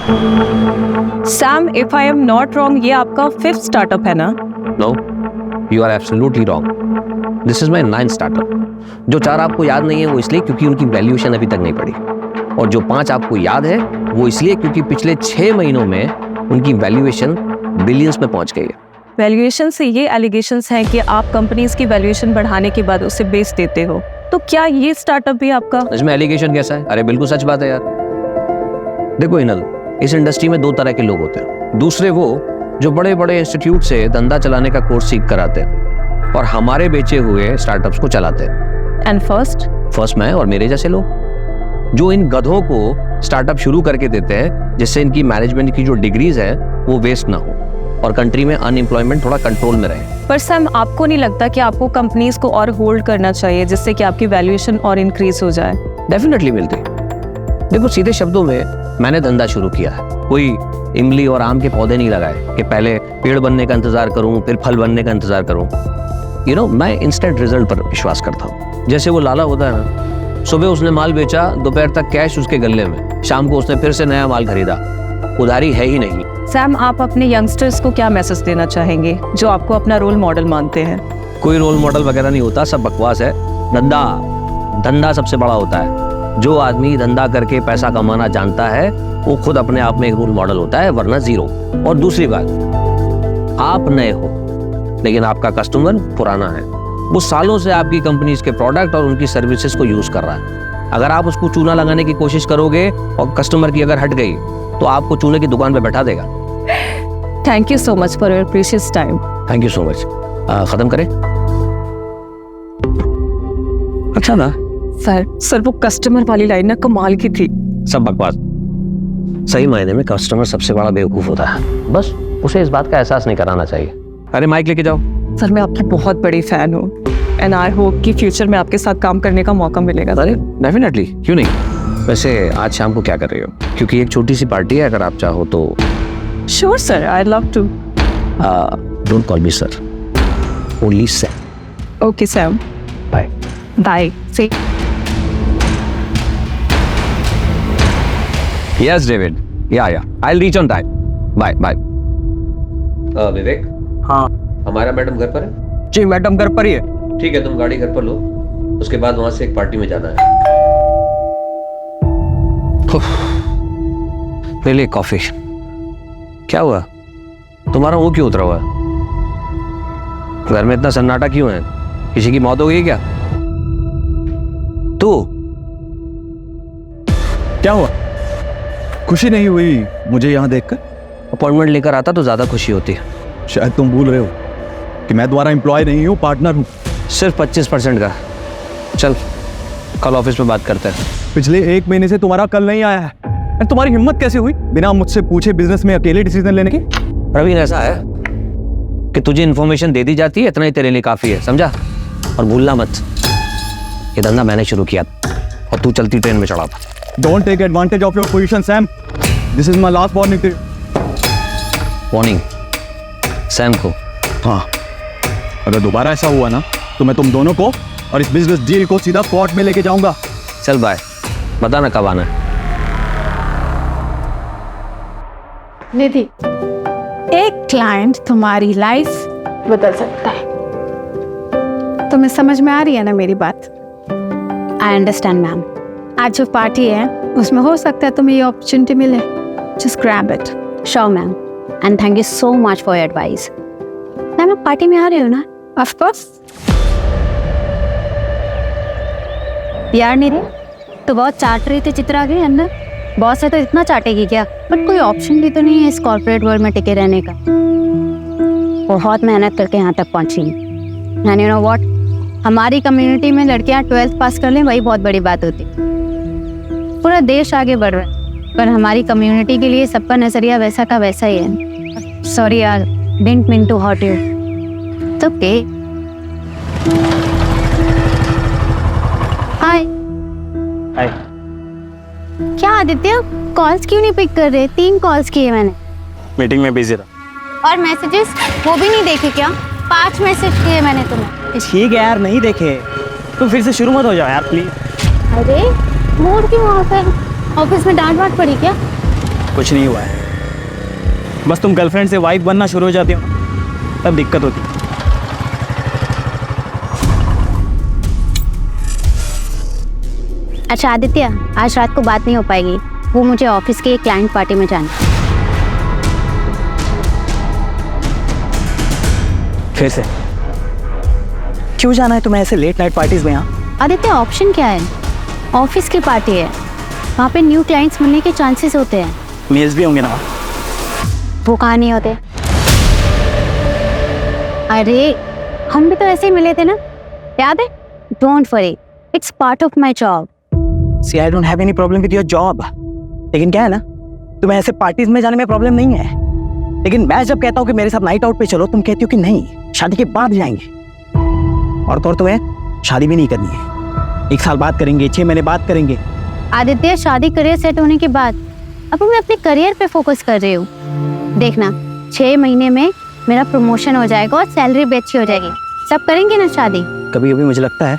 Sam, if I am not wrong, ये आपका 5th startup है ना? No, you are absolutely wrong. This is my 9th startup. जो 4 आपको याद नहीं है वो इसलिए क्योंकि उनकी वैल्यूएशन अभी तक नहीं पड़ी, और जो 5 आपको याद है वो इसलिए क्योंकि पिछले 6 महीनों में उनकी वैल्यूएशन बिलियंस में पहुंच गई है। वैल्यूएशन से ये एलिगेशंस हैं कि आप कंपनीज की वैल्यूएशन बढ़ाने के बाद उसे बेच देते हो, तो क्या ये स्टार्टअप भी आपका? इसमें एलिगेशन कैसा है? अरे बिल्कुल सच बात है यार। देखो इनल, इस इंडस्ट्री में 2 तरह के लोग होते हैं। दूसरे वो जो बड़े बड़े इंस्टीट्यूट से धंधा चलाने का कोर्स सीख कर आते हैं और हमारे बेचे हुए स्टार्टअप्स को चलाते हैं। एंड फर्स्ट मैं और मेरे जैसे लोग जो इन गधों को स्टार्टअप शुरू करके देते हैं जिससे इनकी मैनेजमेंट की जो डिग्रीज है वो वेस्ट ना हो और कंट्री में अनएम्प्लॉयमेंट थोड़ा कंट्रोल में रहे। पर सैम, आपको नहीं लगता कि आपको कंपनीज को और होल्ड करना चाहिए जिससे कि आपकी वैल्यूएशन और इंक्रीज हो जाए? डेफिनेटली मिलती। देखो सीधे शब्दों में मैंने धंधा शुरू किया है। कोई इमली और आम के पौधे नहीं लगाए कि पहले पेड़ बनने का इंतजार करूं फिर फल बनने का इंतजार करूं। मैं इंस्टेंट रिजल्ट पर विश्वास करता हूं। जैसे वो लाला होता है ना, सुबह उसने माल बेचा, दोपहर तक कैश उसके गल्ले में, शाम को उसने फिर से नया माल खरीदा। उधारी है ही नहीं। सैम, आप अपने यंगस्टर्स को क्या मैसेज देना चाहेंगे जो आपको अपना रोल मॉडल मानते हैं? कोई रोल मॉडल वगैरह नहीं होता, सब बकवास है। धंधा सबसे बड़ा होता है। जो आदमी धंधा करके पैसा कमाना जानता है वो खुद अपने आप में एक रोल मॉडल होता है, वरना जीरो। और दूसरी बात, आप नए हो लेकिन आपका कस्टमर पुराना है। वो सालों से आपकी कंपनीज के प्रोडक्ट और उनकी सर्विसेज को यूज कर रहा है। अगर आप उसको चूना लगाने की कोशिश करोगे और कस्टमर की अगर हट गई तो आपको चूने की दुकान पे बैठा देगा। Thank you so much for your precious time. Thank you so much. खत्म करें? अच्छा ना सर वो कस्टमर वाली लाइन ना कमाल की थी। सब बकवास। सही मायने में कस्टमर सबसे बड़ा बेवकूफ होता है, बस उसे इस बात का एहसास नहीं कराना चाहिए। अरे माइक लेके जाओ। सर मैं आपकी बहुत बड़ी फैन हूँ एंड आई होप कि फ्यूचर में आपके साथ काम करने का मौका मिलेगा। अरे डेफिनेटली, क्यों नहीं। वैसे आज शाम को क्या कर रही हो? क्योंकि एक छोटी सी पार्टी है, अगर आप चाहो तो। Sure sir, I love to. Don't call me sir, only Sam. Okay Sam, bye bye. See Yes, David. Yeah. I'll reach on time. Bye. Vivek. हाँ। हमारा मैडम घर पर है? जी मैडम घर पर ही है। ठीक है, तुम गाड़ी घर पर लो, उसके बाद वहां से एक पार्टी में जाना है। ले ले कॉफी। क्या हुआ? तुम्हारा मुंह क्यों उतरा हुआ है? घर में इतना सन्नाटा क्यों है? किसी की मौत हो गई क्या? तू क्या हुआ? खुशी नहीं हुई मुझे यहाँ देखकर? अपॉइंटमेंट लेकर आता तो ज्यादा खुशी होती। शायद तुम भूल रहे हो कि मैं तुम्हारा एम्प्लॉय नहीं हूँ, पार्टनर हूँ। सिर्फ 25% का। चल कल ऑफिस में बात करते हैं। पिछले 1 महीने से तुम्हारा कल नहीं आया है। तुम्हारी हिम्मत कैसे हुई बिना मुझसे पूछे बिजनेस में अकेले डिसीजन लेने की? प्रवीण, ऐसा है कि तुझे इन्फॉर्मेशन दे दी जाती है, इतना ही तेरे लिए काफी है, समझा? और भूलना मत, ये धंधा मैंने शुरू किया और तू चलती ट्रेन में चढ़ा था। Don't take advantage of your position, Sam. This is my last warning to you. Warning Sam को? हाँ, अगर दोबारा ऐसा हुआ ना तो मैं तुम दोनों को और इस बिजनेस डील को सीधा कोर्ट में लेके जाऊंगा। चल बाय, बताना कब आना है। निधि, एक क्लाइंट तुम्हारी लाइफ बदल सकता है। तुम्हें समझ में आ रही है ना मेरी बात? I understand ma'am. आज जो पार्टी है उसमें हो सकता है तुम्हें ये अपॉर्चुनिटी मिले। Just grab it. Sure ma'am, and thank you so much for your advice. Ma'am आप पार्टी में आ रहे हो ना? Of course. यार निधि, तो बहुत चाट रही थी चित्रा के अंदर। बॉस है तो इतना चाटेगी क्या? बट कोई ऑप्शन भी तो नहीं है इस कॉर्पोरेट वर्ल्ड में टिके रहने का। बहुत मेहनत करके यहाँ तक पहुँची। एंड यू नो व्हाट, हमारी कम्युनिटी में लड़कियाँ 12th पास कर लें वही बहुत बड़ी बात होती। पूरा देश आगे बढ़ रहा है पर हमारी कम्युनिटी के लिए सबका नजरिया वैसा का वैसा ही है। सॉरी यार, didn't mean to hurt you. तो ओके। हाय। क्या आदित्य, कॉल्स क्यों नहीं पिक कर रहे? 3 कॉल्स किए मैंने। मीटिंग में बिजी था। और मैसेजेस वो भी नहीं देखे क्या? 5 मैसेज किए मैंने तुम्हें। ठीक है यार, नहीं देखे। तुम फिर से शुरू मत हो जाओ यार प्लीज। अरे मूड क्यों ऑफ है? ऑफिस में डांट वाट पड़ी क्या? कुछ नहीं हुआ है, बस तुम गर्लफ्रेंड से वाइफ बनना शुरू हो जाती हो तब दिक्कत होती है। अच्छा आदित्य, आज रात को बात नहीं हो पाएगी, वो मुझे ऑफिस के क्लाइंट पार्टी में जाना है। फिर से क्यों जाना है तुम्हें ऐसे लेट नाइट पार्टीज में? यहाँ आदित्य ऑप्शन क्या है? ऑफिस की पार्टी है, वहाँ पे न्यू क्लाइंट्स मिलने के चांसेस होते हैं। मेल्स भी होंगे ना? वो कहाँ नहीं होते? अरे हम भी तो ऐसे ही मिले थे ना, याद है? Don't worry, it's part of my job. See I don't have any problem with your job, लेकिन क्या है ना, तुम्हें ऐसे पार्टीज में जाने में प्रॉब्लम नहीं है, लेकिन मैं जब कहता हूँ कि मेरे साथ नाइट आउट पे चलो, तुम कहती हो कि नहीं, शादी के बाद जाएंगे। और तो और तुम्हें शादी भी नहीं करनी है, 1 साल बाद करेंगे, 6 महीने बाद करेंगे। आदित्य शादी करियर सेट होने के बाद अब मैं अपने करियर पे फोकस कर रही हूँ। देखना 6 महीने में मेरा प्रमोशन हो जाएगा और सैलरी भी अच्छी हो जाएगी, सब करेंगे ना शादी। कभी कभी मुझे लगता है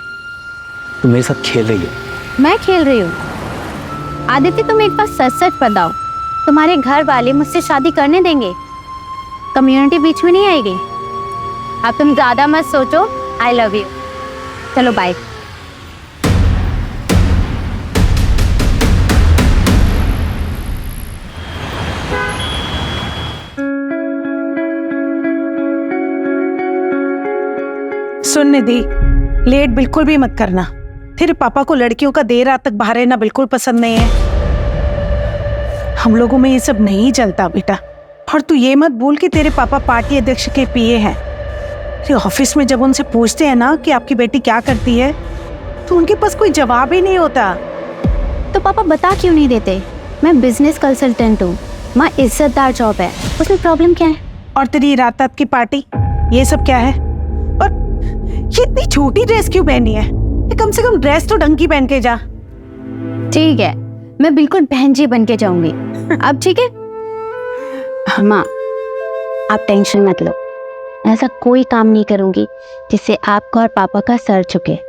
तुम मेरे साथ खेल रही हो। मैं खेल रही हूँ? आदित्य तुम एक बार सच सच बताओ, तुम्हारे घर वाले मुझसे शादी करने देंगे? कम्युनिटी बीच में नहीं आएगी? अब तुम ज्यादा मत सोचो, आई लव यू। चलो बाय। सुन निधि, लेट बिल्कुल भी मत करना। तेरे पापा को लड़कियों का देर रात तक बाहर रहना बिल्कुल पसंद नहीं है। हम लोगों में ये सब नहीं चलता बेटा। और तू ये मत भूल कि तेरे पापा पार्टी अध्यक्ष के पीए हैं। तेरे ऑफिस में जब उनसे पूछते हैं ना कि आपकी बेटी क्या करती है, तो उनके पास कोई जवाब ही नहीं होता। तो पापा बता क्यों नहीं देते? मैं बिजनेस कंसल्टेंट हूँ, माँ इज्जतदार जॉब है, उसमें प्रॉब्लम क्या है? और तेरी रात रात की पार्टी, ये सब क्या है? और ये इतनी छोटी ड्रेस क्यों पहनी है? ये कम से कम ड्रेस तो ढंग की पहन के जा। ठीक है, मैं बिल्कुल बहन जी बन के जाऊंगी। अब ठीक है माँ, आप टेंशन मत लो, ऐसा कोई काम नहीं करूंगी जिससे आपका और पापा का सर झुके।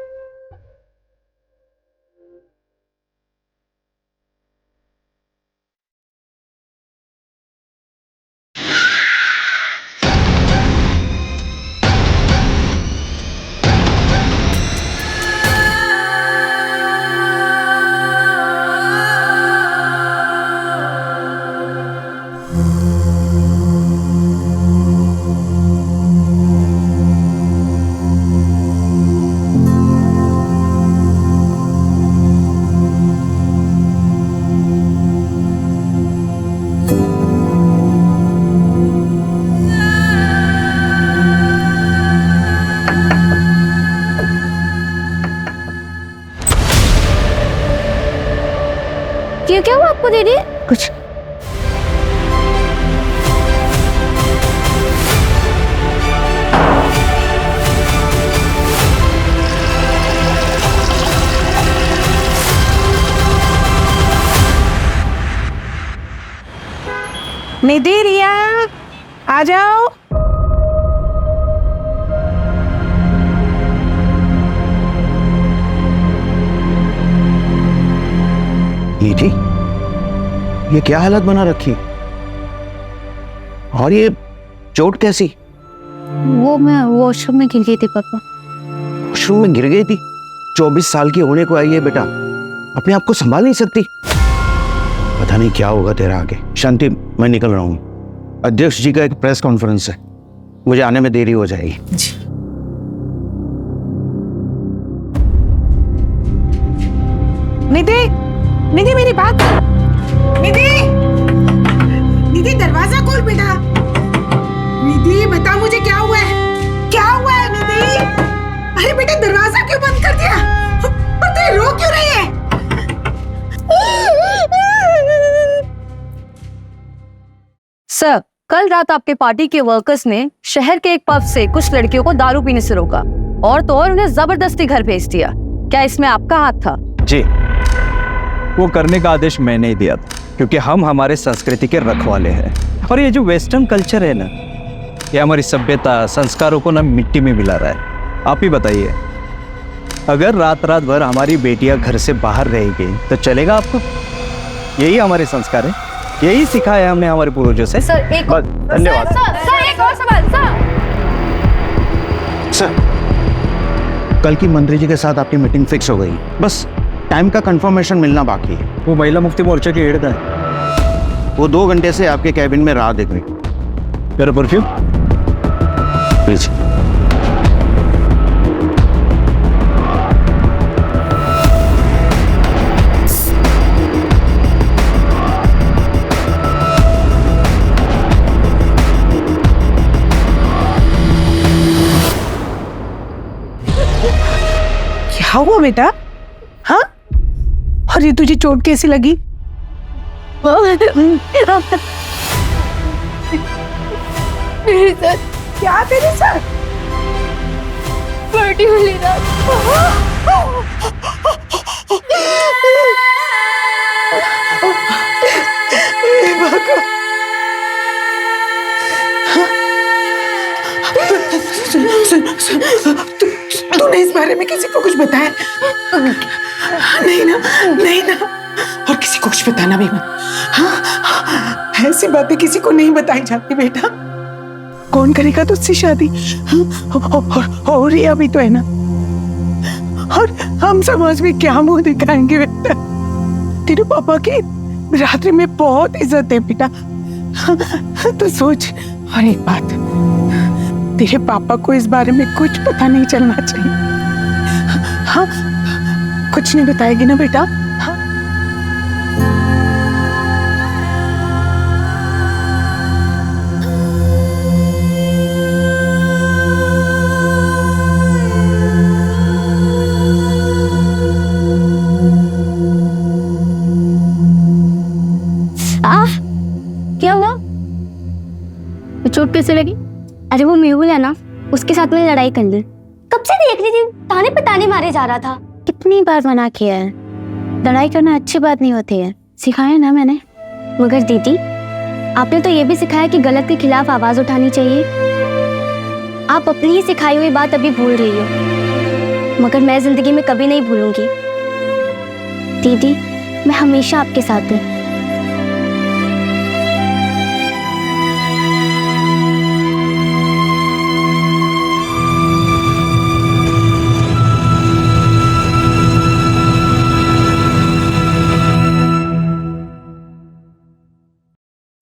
क्या हुआ आपको दीदी? कुछ निधि, रिया आ जाओ। निधि, ये क्या हालत बना रखी? और ये चोट कैसी? वो मैं वॉशरूम में गिर गई थी पापा। वॉशरूम में गिर गई थी? 24 साल की होने को आई है बेटा, अपने आप को संभाल नहीं सकती? पता नहीं क्या होगा तेरा आगे। शांति, मैं निकल रहा हूँ, अध्यक्ष जी का एक प्रेस कॉन्फ्रेंस है, मुझे आने में देरी हो जाएगी। निधि, निधि मेरी बात। निधि, निधि दरवाजा खोल बेटा। निधि बता मुझे क्या हुआ है? क्या हुआ है निधि? अरे बेटा दरवाजा क्यों बंद कर दिया? और तू रो क्यों रही है? सर, कल रात आपके पार्टी के वर्कर्स ने शहर के एक पब से कुछ लड़कियों को दारू पीने से रोका और तो और उन्हें जबरदस्ती घर भेज दिया। क्या इसमें आपका हाथ था? जी, वो करने का आदेश मैंने ही दिया था, क्योंकि हम हमारे संस्कृति के रखवाले हैं। और ये जो वेस्टर्न कल्चर है ना, ये हमारी सभ्यता संस्कारों को ना मिट्टी में मिला रहा है। आप ही बताइए, अगर रात रात भर हमारी बेटियां घर से बाहर रहेगी तो चलेगा आपको? यही हमारे संस्कार है यही सिखाया हमने हमारे पूर्वजों से। सर एक बस, धन्यवाद। सर एक और सवाल सर, कल की मंत्री जी के साथ आपकी मीटिंग फिक्स हो गई, बस टाइम का कंफर्मेशन मिलना बाकी है। वो महिला मुक्ति मोर्चा की हेड है, वो 2 घंटे से आपके कैबिन में राह देख रही। मेरा परफ्यूम प्लीज। क्या हुआ बेटा? हाँ, अरे तुझे चोट कैसी लगी? क्या तेरे साथ? पार्टी वाली रात तूने इस बारे में किसी को कुछ बताया? नहीं ना, नहीं ना, और किसी को कुछ बताना भी मत। हाँ, ऐसी बातें किसी को नहीं बताई जाती बेटा। कौन करेगा तुझसे शादी? और रिया भी तो है ना, और हम समाज में क्या मुंह दिखाएंगे बेटा? तेरे पापा की रात्रि में बहुत इज्जत है बेटा। तो सोच, और एक बात, तेरे पापा को इस बारे में कुछ पता नहीं चलना चाहिए। हाँ, कुछ नहीं बताएगी ना बेटा? हाँ? क्या हुआ? चोट कैसे लगी? अरे वो मेहुल है ना, उसके साथ में लड़ाई कर ली। कब से देख रही थी, ताने पे ताने मारे जा रहा था। कितनी बार मना किया है, लड़ाई करना अच्छी बात नहीं होती है, सिखाया ना मैंने। मगर दीदी, आपने तो ये भी सिखाया कि गलत के खिलाफ आवाज उठानी चाहिए। आप अपनी ही सिखाई हुई बात अभी भूल रही हो, मगर मैं जिंदगी में कभी नहीं भूलूंगी। दीदी, मैं हमेशा आपके साथ हूँ।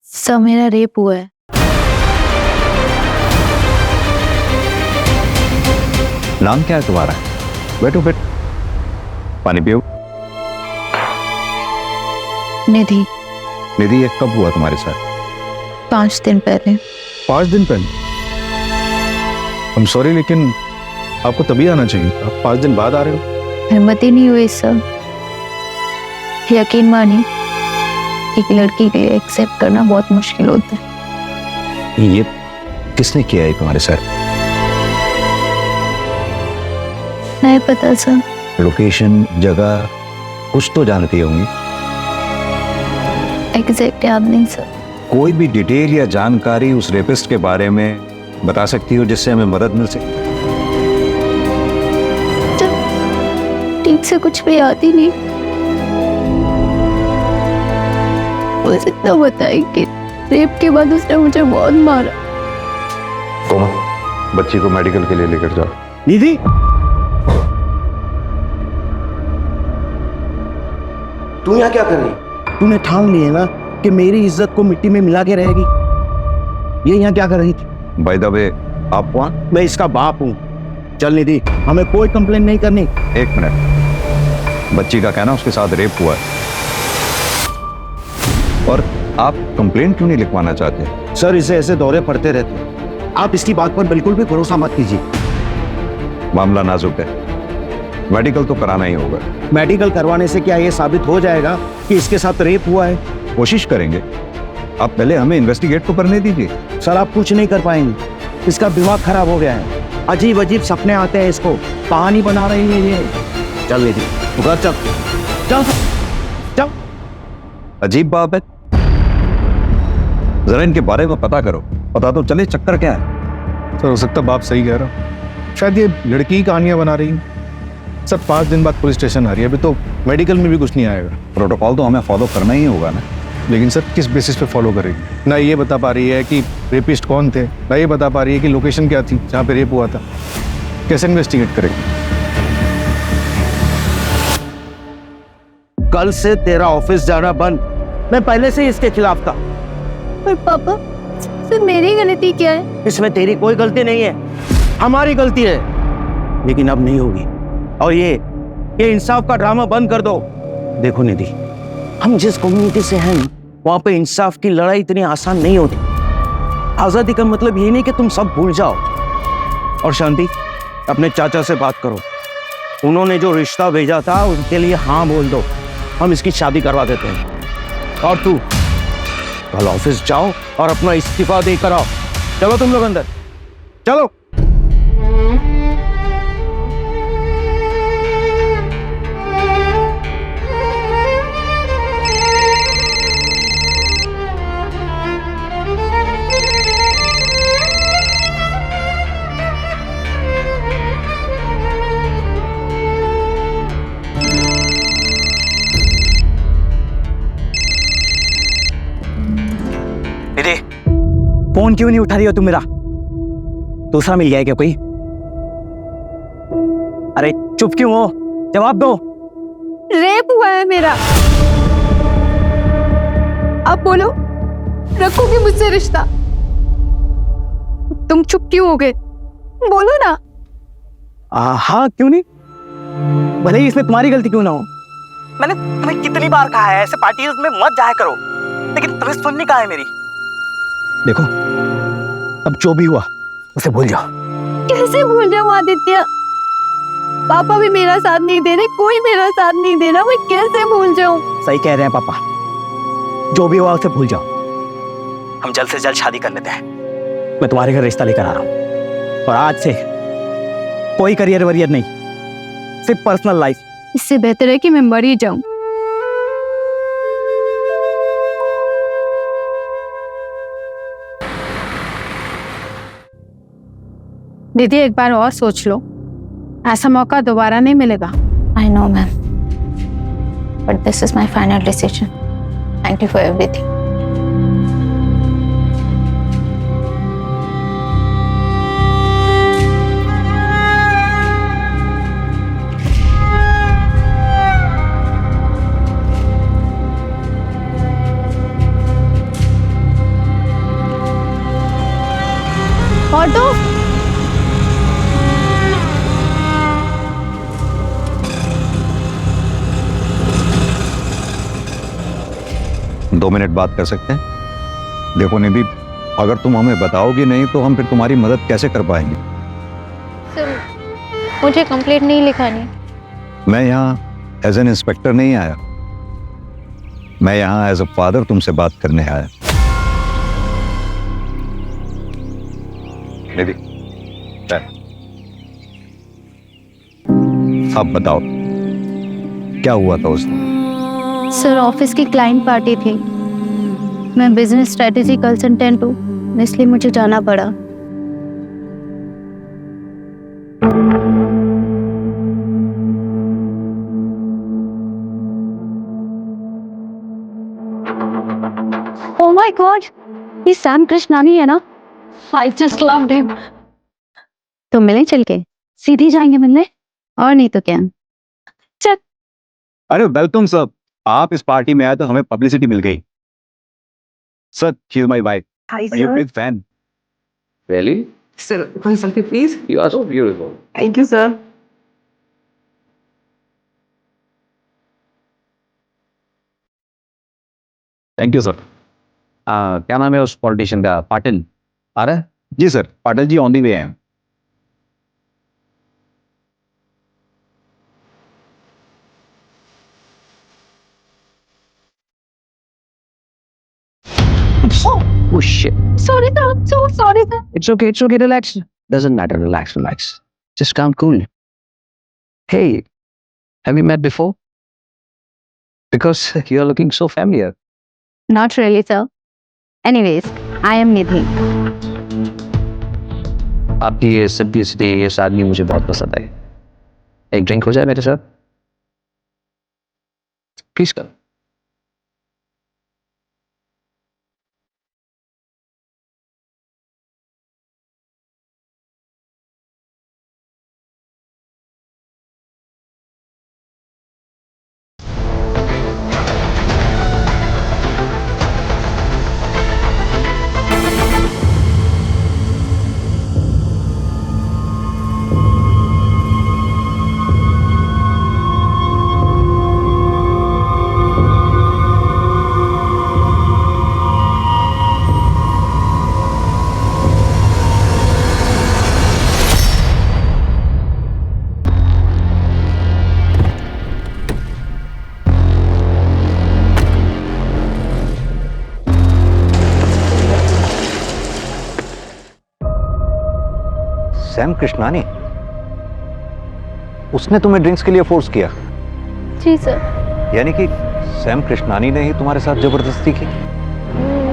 सर, मेरा रेप हुआ है। नाम क्या है तुम्हारा? बैठो बैठो, पानी पियो। निधि। निधि, ये कब हुआ तुम्हारे साथ? 5 दिन पहले। 5 दिन पहले? I'm sorry, लेकिन आपको तभी आना चाहिए। आप 5 दिन बाद आ रहे हो। हिम्मत ही नहीं हुई सर। यकीन मानिए, एक लड़की के लिए एक्सेप्ट करना बहुत मुश्किल होता है। ये किसने किया है तुम्हारे साथ? नहीं पता सर। लोकेशन, जगह कुछ तो जानती होंगी। एग्जैक्ट याद नहीं सर। कोई भी डिटेल या जानकारी उस रेपिस्ट के बारे में बता सकती हो जिससे हमें मदद मिल सके? ठीक से कुछ भी याद ही नहीं। बस इतना बताई कि रेप के बाद उसने मुझे बहुत मारा। कोमल, बच्ची को मेडिकल के लिए लेकर जाओ। निधि, तू यहाँ क्या कर रही? तूने ठान ली है ना कि मेरी इज्जत को मिट्टी में मिला के रहेगी। ये यहाँ क्या कर रही थी? बाय द वे, आप कौन? मैं इसका बाप हूँ। चल निधि, हमें कोई कंप्लेन नहीं करनी। 1 मिनट, बच्ची का कहना उसके साथ रेप हुआ है, और आप कंप्लेंट क्यों नहीं लिखवाना चाहते? सर, इसे ऐसे दौरे पड़ते रहते हैं। आप इसकी बात पर बिल्कुल भी भरोसा मत कीजिए। मामला नाजुक है, मेडिकल तो कराना ही होगा। मेडिकल करवाने से क्या ये साबित हो जाएगा कि इसके साथ रेप हुआ है? कोशिश करेंगे, आप पहले हमें इन्वेस्टिगेट तो करने दीजिए। सर, आप कुछ नहीं कर पाएंगे। इसका दिमाग खराब हो गया है, अजीब अजीब सपने आते हैं इसको, कहानी बना रही है ये। चल निधि, तू घर चल, चल चल। अजीब बात है, जरा इनके बारे में पता करो, पता तो चले चक्कर क्या है। सर, हो सकता बाप सही कह रहा हूँ, शायद ये लड़की ही कहानियां बना रही है। सर, 5 दिन बाद पुलिस स्टेशन आ रही है, अभी तो मेडिकल में भी कुछ नहीं आएगा। प्रोटोकॉल तो हमें फॉलो करना ही होगा ना। लेकिन सर किस बेसिस पे फॉलो करेगी? ना ये बता पा रही है कि रेपिस्ट कौन थे, ना ये बता पा रही है कि लोकेशन क्या थी जहाँ पे रेप हुआ था। कैसे इन्वेस्टिगेट करेगी? कल से तेरा ऑफिस जाना बंद। मैं पहले से ही इसके खिलाफ था। पर पापा, सर मेरी गलती क्या है? इसमें तेरी कोई गलती नहीं है, हमारी गलती है। लेकिन अब नहीं होगी। और ये इंसाफ का ड्रामा बंद कर दो। देखो निधि, हम जिस कम्युनिटी से हैं वहां पे इंसाफ की लड़ाई इतनी आसान नहीं होती। आजादी का मतलब ये नहीं कि तुम सब भूल जाओ। और शांति, अपने चाचा से बात करो। उन्होंने जो रिश्ता भेजा था उनके लिए हाँ बोल दो, हम इसकी शादी करवा देते हैं। और तू कल ऑफिस जाओ और अपना इस्तीफा देकर आओ। चलो तुम लोग अंदर चलो। दीदी, फोन क्यों नहीं उठा रही हो तुम मेरा? दूसरा मिल गया है क्या कोई? अरे चुप क्यों हो? जवाब दो। रेप हुआ है मेरा। अब बोलो, रखोगे मुझसे रिश्ता? तुम चुप क्यों हो गए? बोलो ना। हाँ, क्यों नहीं? भले ही इसमें तुम्हारी गलती क्यों ना हो। मैंने तुम्हें कितनी बार कहा है ऐसे पार्टीज में मत जाया करो, लेकिन तुम्हें सुननी कहाँ है मेरी? देखो, अब जो भी हुआ उसे भूल जाओ। कैसे भूल जाऊं आदित्य? पापा भी मेरा साथ नहीं दे रहे, कोई मेरा साथ नहीं दे रहा, मैं कैसे भूल जाऊं? सही कह रहे हैं पापा, जो भी हुआ उसे भूल जाओ। हम जल्द से जल्द शादी कर लेते हैं। मैं तुम्हारे घर रिश्ता लेकर आ रहा हूँ, और आज से कोई करियर वरियर नहीं, सिर्फ पर्सनल लाइफ। इससे बेहतर है कि मैं मर ही जाऊं। दीदी, एक बार और सोच लो, ऐसा मौका दोबारा नहीं मिलेगा। I know, ma'am. But this is my final decision. Thank you for everything. Auto, 2 minute बात कर सकते हैं? देखो निधि, अगर तुम हमें बताओगी नहीं तो हम फिर तुम्हारी मदद कैसे कर पाएंगे? सर, मुझे कंप्लेंट नहीं लिखानी। मैं यहाँ एज एन इंस्पेक्टर नहीं आया, मैं यहाँ एज अ फादर तुमसे बात करने आया। निधि, अब बताओ क्या हुआ था उस दिन? सर, ऑफिस की क्लाइंट पार्टी थी। मैं बिजनेस स्ट्रेटेजी कंसल्टेंट हूँ, इसलिए मुझे जाना पड़ा। Oh my God, ये सैम कृष्णानी है ना? I just loved him. तो मिलें चल के? सीधी जाएंगे मिलने, और नहीं तो क्या। चल। अरे वेलकम सर, आप इस पार्टी में आए तो हमें पब्लिसिटी मिल गई। Sir, she is my wife. Hi, Are you a big fan? Really? Sir, one selfie, please. You are so beautiful. Thank you, sir. Thank you sir. क्या नाम है उस पॉलिटिशियन का? पाटिल आ रहा है? जी sir, Patil ji on the way हैं। Oh shit. Sorry sir, I'm so sorry sir. It's okay, relax. Doesn't matter, relax. Just calm, cool. Hey, have we met before? Because you're looking so familiar. Not really, sir. Anyways, I am Nidhi. आपकी ये simplicity, ये सादगी मुझे बहुत पसंद आई। एक drink हो जाए मेरे साथ? प्लीज कर। सैम कृष्णानी, उसने तुम्हें ड्रिंक्स के लिए फोर्स किया? जी सर। यानी कि सैम कृष्णानी ने ही तुम्हारे साथ जबरदस्ती की?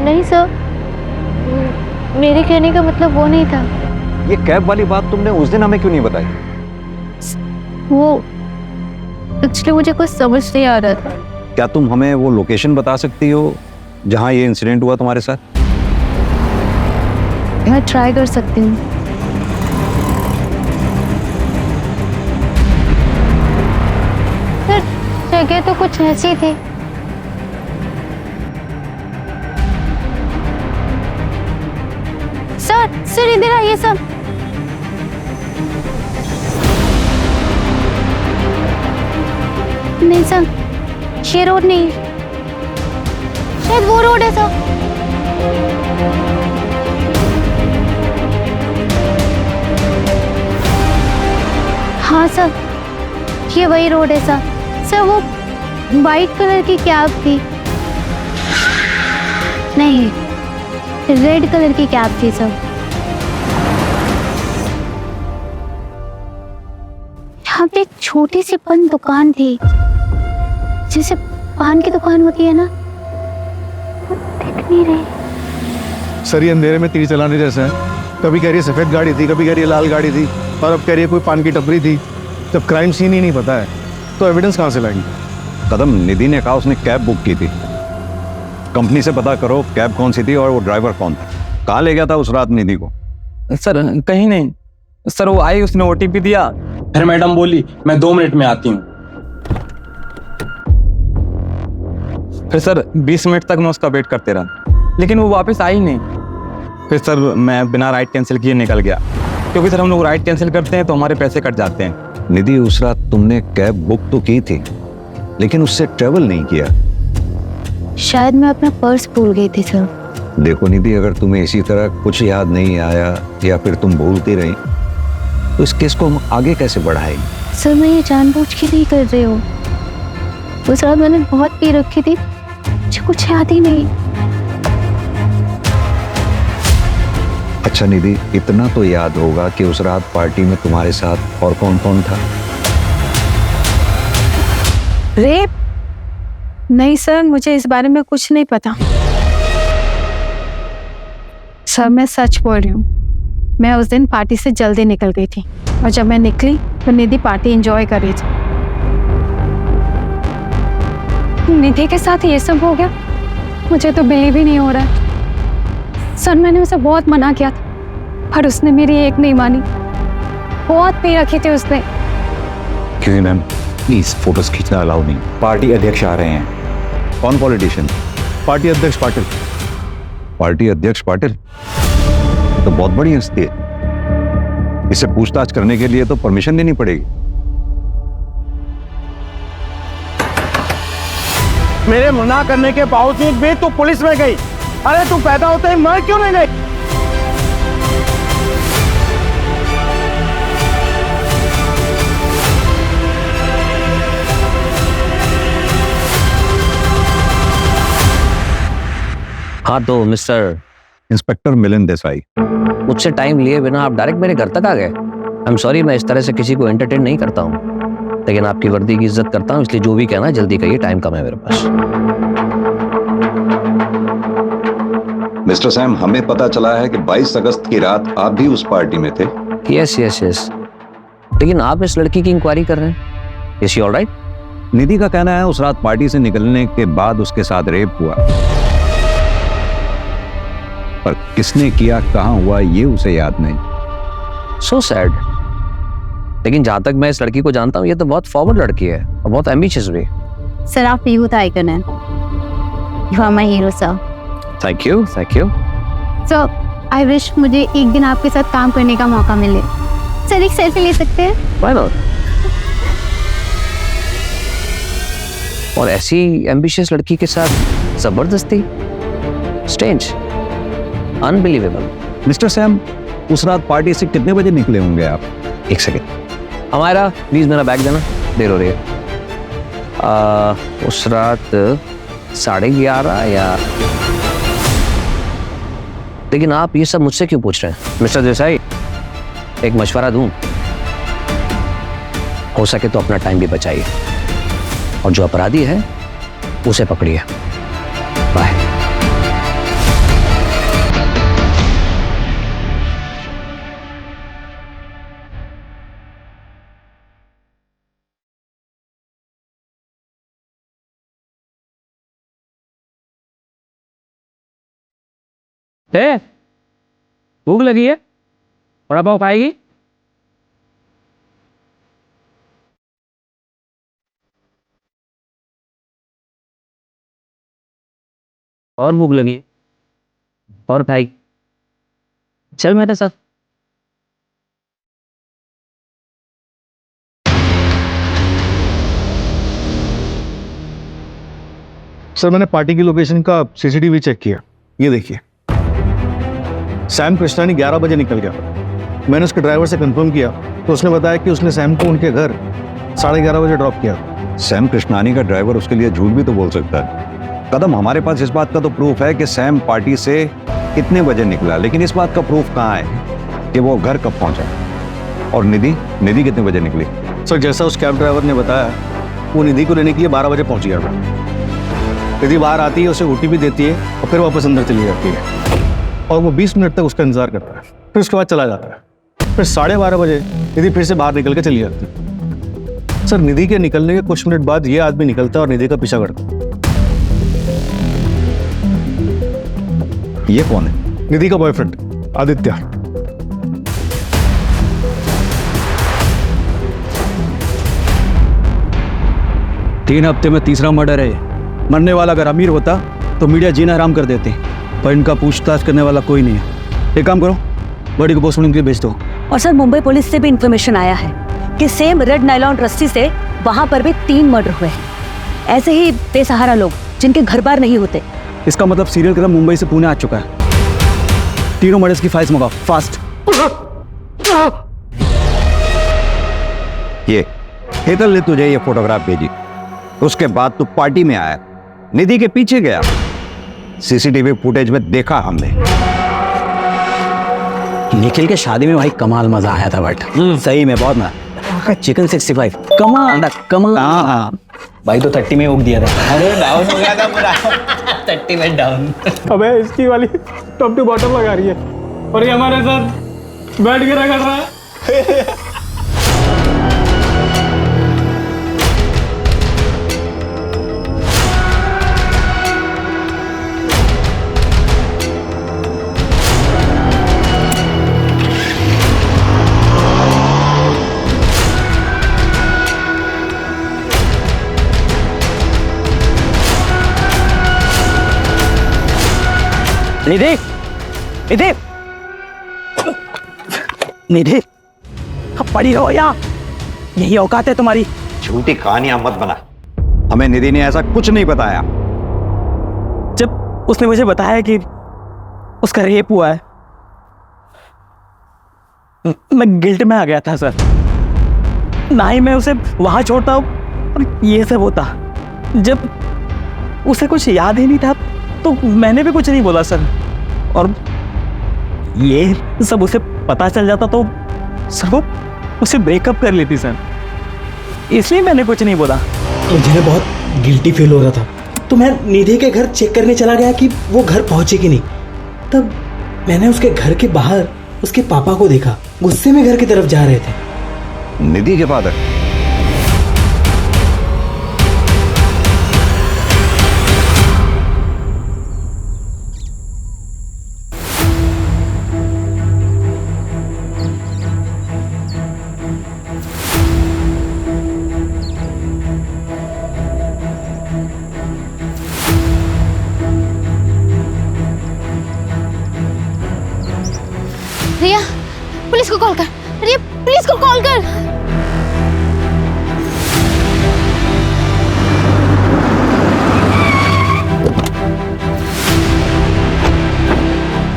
नहीं सर, मेरे कहने का मतलब वो नहीं था। ये कैब वाली बात तुमने उस दिन हमें क्यों नहीं बताई? वो एक्चुअली मुझे कुछ समझ नहीं आ रहा था। क्या तुम हमें वो लोकेशन बता सकती हो जहां ये इंसिडेंट हुआ तुम्हारे साथ? मैं ट्राई कर सकती हूँ। सर, जगह तो कुछ ऐसी थी। सर इधर आइए सर। नहीं सर, ये रोड नहीं, शायद वो रोड है सर। हाँ सर, ये वही रोड है सर। सर वो वाइट कलर की कैब थी, नहीं रेड कलर की कैब थी सर। यहाँ पे एक छोटी सी पान दुकान थी, जैसे पान की दुकान होती है ना, वो दिख नहीं रही। सर ये अंधेरे में तीर चलाने जैसा है। कभी कह रही है सफेद गाड़ी थी, कभी कह रही है लाल गाड़ी थी, और अब कह रही है कोई पान की टपरी थी। जब क्राइम सीन ही नहीं पता है तो एविडेंस कहाँ से लाएंगे? कदम, निधि ने कहा उसने कैब बुक की थी। कंपनी से पता करो कैब कौन सी थी और वो ड्राइवर कौन था। कहाँ ले गया था उस रात निधि को? सर कहीं नहीं सर, वो आई, उसने OTP दिया, फिर मैडम बोली मैं 2 मिनट में आती हूँ। फिर सर 20 मिनट तक मैं उसका वेट करते रहा, लेकिन वो वापस आई नहीं। फिर सर मैं बिना राइड कैंसिल किए निकल गया, क्योंकि सर हम लोग राइड कैंसिल करते हैं तो हमारे पैसे कट जाते हैं। निधि, उस रात तुमने कैब बुक तो की थी लेकिन उससे ट्रेवल नहीं किया। शायद मैं अपना पर्स भूल गई थी सर। देखो निधि, अगर तुम्हें इसी तरह कुछ याद नहीं आया या फिर तुम भूलती रही तो इस केस को हम आगे कैसे बढ़ाएंगे? सर मैं ये जानबूझ के नहीं कर रही हूँ। उस रात मैंने बहुत पी रखी थी, मुझे कुछ याद ही नहीं। अच्छा निधि, इतना तो याद होगा कि उस रात पार्टी में तुम्हारे साथ और कौन कौन था? रेप? नहीं सर, मुझे इस बारे में कुछ नहीं पता। सर मैं सच बोल रही हूँ, मैं उस दिन पार्टी से जल्दी निकल गई थी, और जब मैं निकली तो निधि पार्टी एंजॉय कर रही थी। निधि के साथ ये सब हो गया? मुझे तो बिलीव ही नहीं हो रहा है। सर मैंने उसे बहुत मना किया था, पर उसने मेरी एक नहीं मानी। बहुत पी रखी थी उसने। क्यों मैम, प्लीज फोटोज खींचना अलाउ नहीं। पार्टी अध्यक्ष आ रहे हैं। कौन पॉलिटिशियन? पार्टी अध्यक्ष पाटिल। पार्टी अध्यक्ष पाटिल तो बहुत बड़ी हस्ती है, इससे पूछताछ करने के लिए तो परमिशन लेनी पड़ेगी। मेरे मना करने के बावजूद भी तू पुलिस में गई। अरे तू पैदा होते ही मर क्यों नहीं गई? हाँ तो मिस्टर इंस्पेक्टर मिलिंद देसाई, मुझसे टाइम लिए बिना आप डायरेक्ट मेरे घर तक आ गए। आई एम सॉरी, मैं इस तरह से किसी को एंटरटेन नहीं करता हूँ, लेकिन आपकी वर्दी की इज्जत करता हूँ, इसलिए जो भी कहना है जल्दी कहिए, टाइम कम है मेरे पास। मिस्टर सैम, हमें पता चला है कि 22 अगस्त की रात आप भी उस पार्टी में थे। यस यस यस, लेकिन आप इस लड़की की इंक्वायरी कर रहे हैं? Is she all right? Nidhi का कहना है उस रात पार्टी से निकलने के बाद उसके साथ रेप हुआ, पर किसने किया, कहां हुआ, ये उसे याद नहीं। So sad. लेकिन जहां तक मैं इस लड़की को जानता हूँ, ये तो बहुत फॉरवर्ड लड़की है और बहुत एम्बिशियस भी। सर आप यूथ आइकन हैं, you are my hero sir. Thank you thank you. Sir I wish मुझे एक दिन आपके साथ काम करने का मौका मिले। सर एक सेल्फी ले सकते हैं? Why not? और ऐसी एम्बिशियस लड़की के साथ जबरदस्ती, स्ट्रेंज, अनबिलीवेबल। मिस्टर सैम, उस रात पार्टी से कितने बजे निकले होंगे आप? एक सेकेंड, हमारा प्लीज मेरा बैग देना, देर हो रही है। उस रात 11:30 या, लेकिन आप ये सब मुझसे क्यों पूछ रहे हैं मिस्टर देसाई? एक मशवरा दूं, हो सके तो अपना टाइम भी बचाइए और जो अपराधी है उसे पकड़िए। बाय। भूख लगी है, वड़ा पाव खाएगी? और भूख लगी है और खाएगी? चल मेरे साथ। सर मैंने पार्टी की लोकेशन का सीसीटीवी चेक किया, ये देखिए सैम कृष्णानी 11 बजे निकल गया। मैंने उसके ड्राइवर से कंफर्म किया तो उसने बताया कि उसने सैम को उनके घर 11:30 बजे ड्रॉप किया। सैम कृष्णानी का ड्राइवर उसके लिए झूठ भी तो बोल सकता है। कदम, हमारे पास इस बात का तो प्रूफ है कि सैम पार्टी से कितने बजे निकला, लेकिन इस बात का प्रूफ कहाँ है कि वो घर कब पहुंचा। और निधि कितने बजे निकली? सर जैसा उस कैब ड्राइवर ने बताया, वो निधि को लेने के लिए 12 बजे पहुंच गया था। निधि बाहर आती है, उसे ओटीपी देती है और फिर वापस अंदर चली जाती है और वो 20 मिनट तक उसका इंतजार करता है, फिर उसके बाद चला जाता है। फिर 12:30 बजे निधि फिर से बाहर निकल के चली जाती है। सर निधि के निकलने के कुछ मिनट बाद ये आदमी निकलता है और निधि का पीछा करता है। ये कौन है? निधि का बॉयफ्रेंड आदित्य। तीन हफ्ते में तीसरा मर्डर है। मरने वाला अगर अमीर होता तो मीडिया जीना आराम कर देते, पर इनका पूछताछ करने वाला कोई नहीं है। एक काम करो, बॉडी को पोस्टमार्टम के लिए भेज दो। और सर मुंबई पुलिस से भी इंफॉर्मेशन आया है कि सेम रेड नायलॉन रस्सी से वहां पर भी 3 मर्डर हुए हैं। ऐसे ही बेसहारा लोग जिनके घर बार नहीं होते। इसका मतलब सीरियल किलर मुंबई से पुणे आ चुका है। तीनों मर्डर्स की फाइल्स मंगाओ फास्ट। ये हेतल ने तुझे ये फोटोग्राफ भेजी, उसके बाद तू पार्टी में आया, निधि के पीछे गया, सीसीटीवी फुटेज में देखा हमने। निखिल के शादी में भाई कमाल मजा आया था, बट सही में बहुत मजा। चिकन 65 कमाल। हाँ भाई तो 30 में उग दिया था। अरे डाउन हो गया था पूरा 30 में डाउन। अबे इसकी वाली टॉप टू बॉटम लगा रही है और ये हमारे साथ बैठ के रखा रहा है। निधि, निधि, निधि, अब पड़ी रहो यहाँ, यही औकात है तुम्हारी। झूठी कहानियां मत बना, हमें निधि ने ऐसा कुछ नहीं बताया। जब उसने मुझे बताया कि उसका रेप हुआ है, मैं गिल्ट में आ गया था सर। ना ही मैं उसे वहां छोड़ता और ये सब होता। जब उसे कुछ याद ही नहीं था तो मैंने भी कुछ नहीं बोला सर, और ये सब उसे पता चल जाता तो सब वो उसे ब्रेकअप कर लेती सर, इसलिए मैंने कुछ नहीं बोला। मुझे बहुत गिल्टी फील हो रहा था, तो मैं निधि के घर चेक करने चला गया कि वो घर पहुंचे कि नहीं। तब मैंने उसके घर के बाहर उसके पापा को देखा, गुस्से में घर की तरफ जा रहे थे। निधि के फादर? रिया, पुलिस को कॉल कर। रिया, पुलिस को कॉल कर।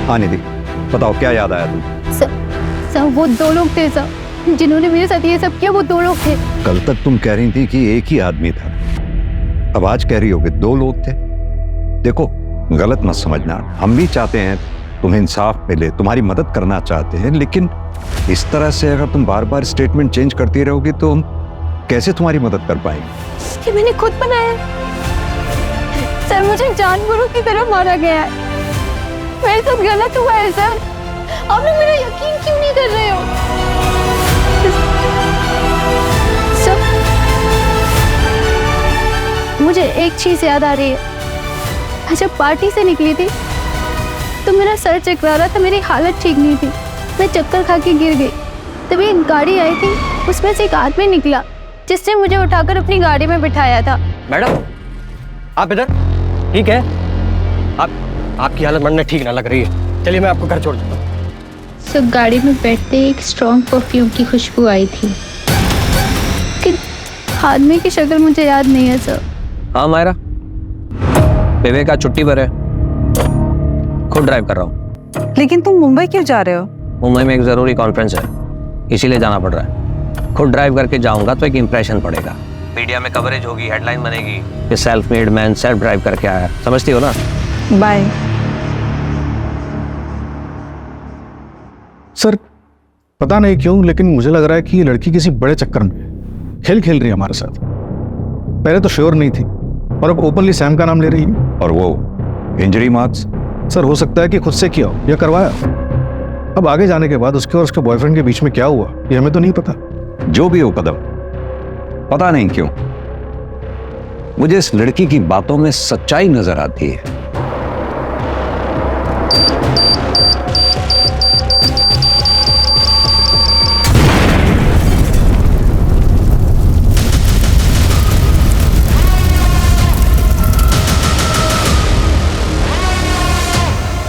हाँ निधि, बताओ क्या याद आया तुम? सर वो 2 लोग थे सर, जिन्होंने मेरे साथ ये सब किया, वो 2 लोग थे। कल तक तुम कह रही थी कि एक ही आदमी था, अब आज कह रही हो कि 2 लोग थे। देखो गलत मत समझना, हम भी चाहते हैं तुम्हें इंसाफ मिले, तुम्हारी मदद करना चाहते हैं, लेकिन इस तरह से अगर तुम बार बार स्टेटमेंट चेंज करती रहोगी तो हम कैसे तुम्हारी मदद कर पाएंगे? ये मैंने खुद बनाया है। सर मुझे जानवरों की तरह मारा गया है। मेरे साथ गलत हुआ है सर। आप लोग मेरा यकीन क्यों नहीं कर रहे हो? सर मुझे एक चीज याद आ रही है। मैं जब पार्टी से निकली थी तो मेरा सर चकरा रहा था, मेरी हालत ठीक नहीं थी, मैं चक्कर खा के गिर गई। तभी एक गाड़ी आई थी, उसमें से एक आदमी निकला जिसने मुझे उठाकर अपनी गाड़ी में बिठाया था। मैडम आप इधर ठीक है? आपकी हालत मन में ठीक ना लग रही है, चलिए मैं आपको घर छोड़ देता हूँ। सब गाड़ी में बैठते एक स्ट्रॉन्ग परफ्यूम की खुशबू आई थी। कि आदमी की शक्ल मुझे याद नहीं है सर। हाँ मायरा, विवेक आज छुट्टी पर है, खुद ड्राइव कर रहा हूँ। लेकिन तुम मुंबई क्यों जा रहे हो? मुंबई में एक जरूरी कॉन्फ्रेंस है, इसीलिए जाना पड़ रहा है। खुद ड्राइव करके जाऊंगा तो एक इंप्रेशन पड़ेगा, मीडिया में कवरेज होगी, हेडलाइन बनेगी कि self made man self drive करके आया। समझती हो ना? बाय। सर पता नहीं क्यों लेकिन मुझे लग रहा है कि ये लड़की किसी बड़े चक्कर में खेल रही है हमारे साथ। पहले तो श्योर नहीं थी और अब ओपनली सैम का नाम ले रही है। और वो इंजरी मार्क्स? सर हो सकता है कि खुद से किया हो या करवाया। अब आगे जाने के बाद उसके और उसके बॉयफ्रेंड के बीच में क्या हुआ ये हमें तो नहीं पता। जो भी हो कदम, पता नहीं क्यों मुझे इस लड़की की बातों में सच्चाई नजर आती है।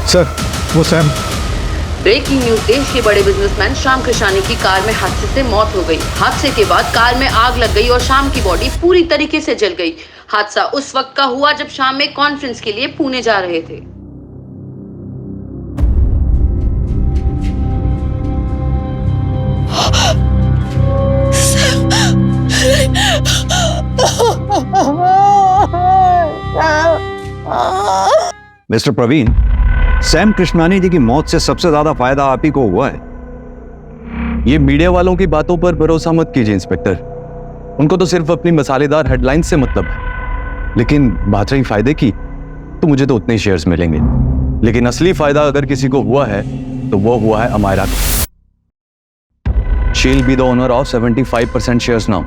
सर वो सैम। ब्रेकिंग न्यूज, देश के बड़े बिजनेसमैन श्याम कृष्णानी की कार में हादसे से मौत हो गई। हादसे के बाद कार में आग लग गई और श्याम की बॉडी पूरी तरीके से जल गई। हादसा उस वक्त का हुआ जब श्याम एक कॉन्फ्रेंस के लिए पुणे जा रहे थे। मिस्टर प्रवीण, सैम कृष्णानी जी की मौत से सबसे ज्यादा फायदा आप ही को हुआ है। ये मीडिया वालों की बातों पर भरोसा मत कीजिए इंस्पेक्टर, उनको तो सिर्फ अपनी मसालेदार हेडलाइन से मतलब है। लेकिन बात रही फायदे की, तो मुझे तो उतने शेयर्स मिलेंगे, लेकिन असली फायदा अगर किसी को हुआ है तो वो हुआ है अमायरा को। She will be the owner of 75% shares now.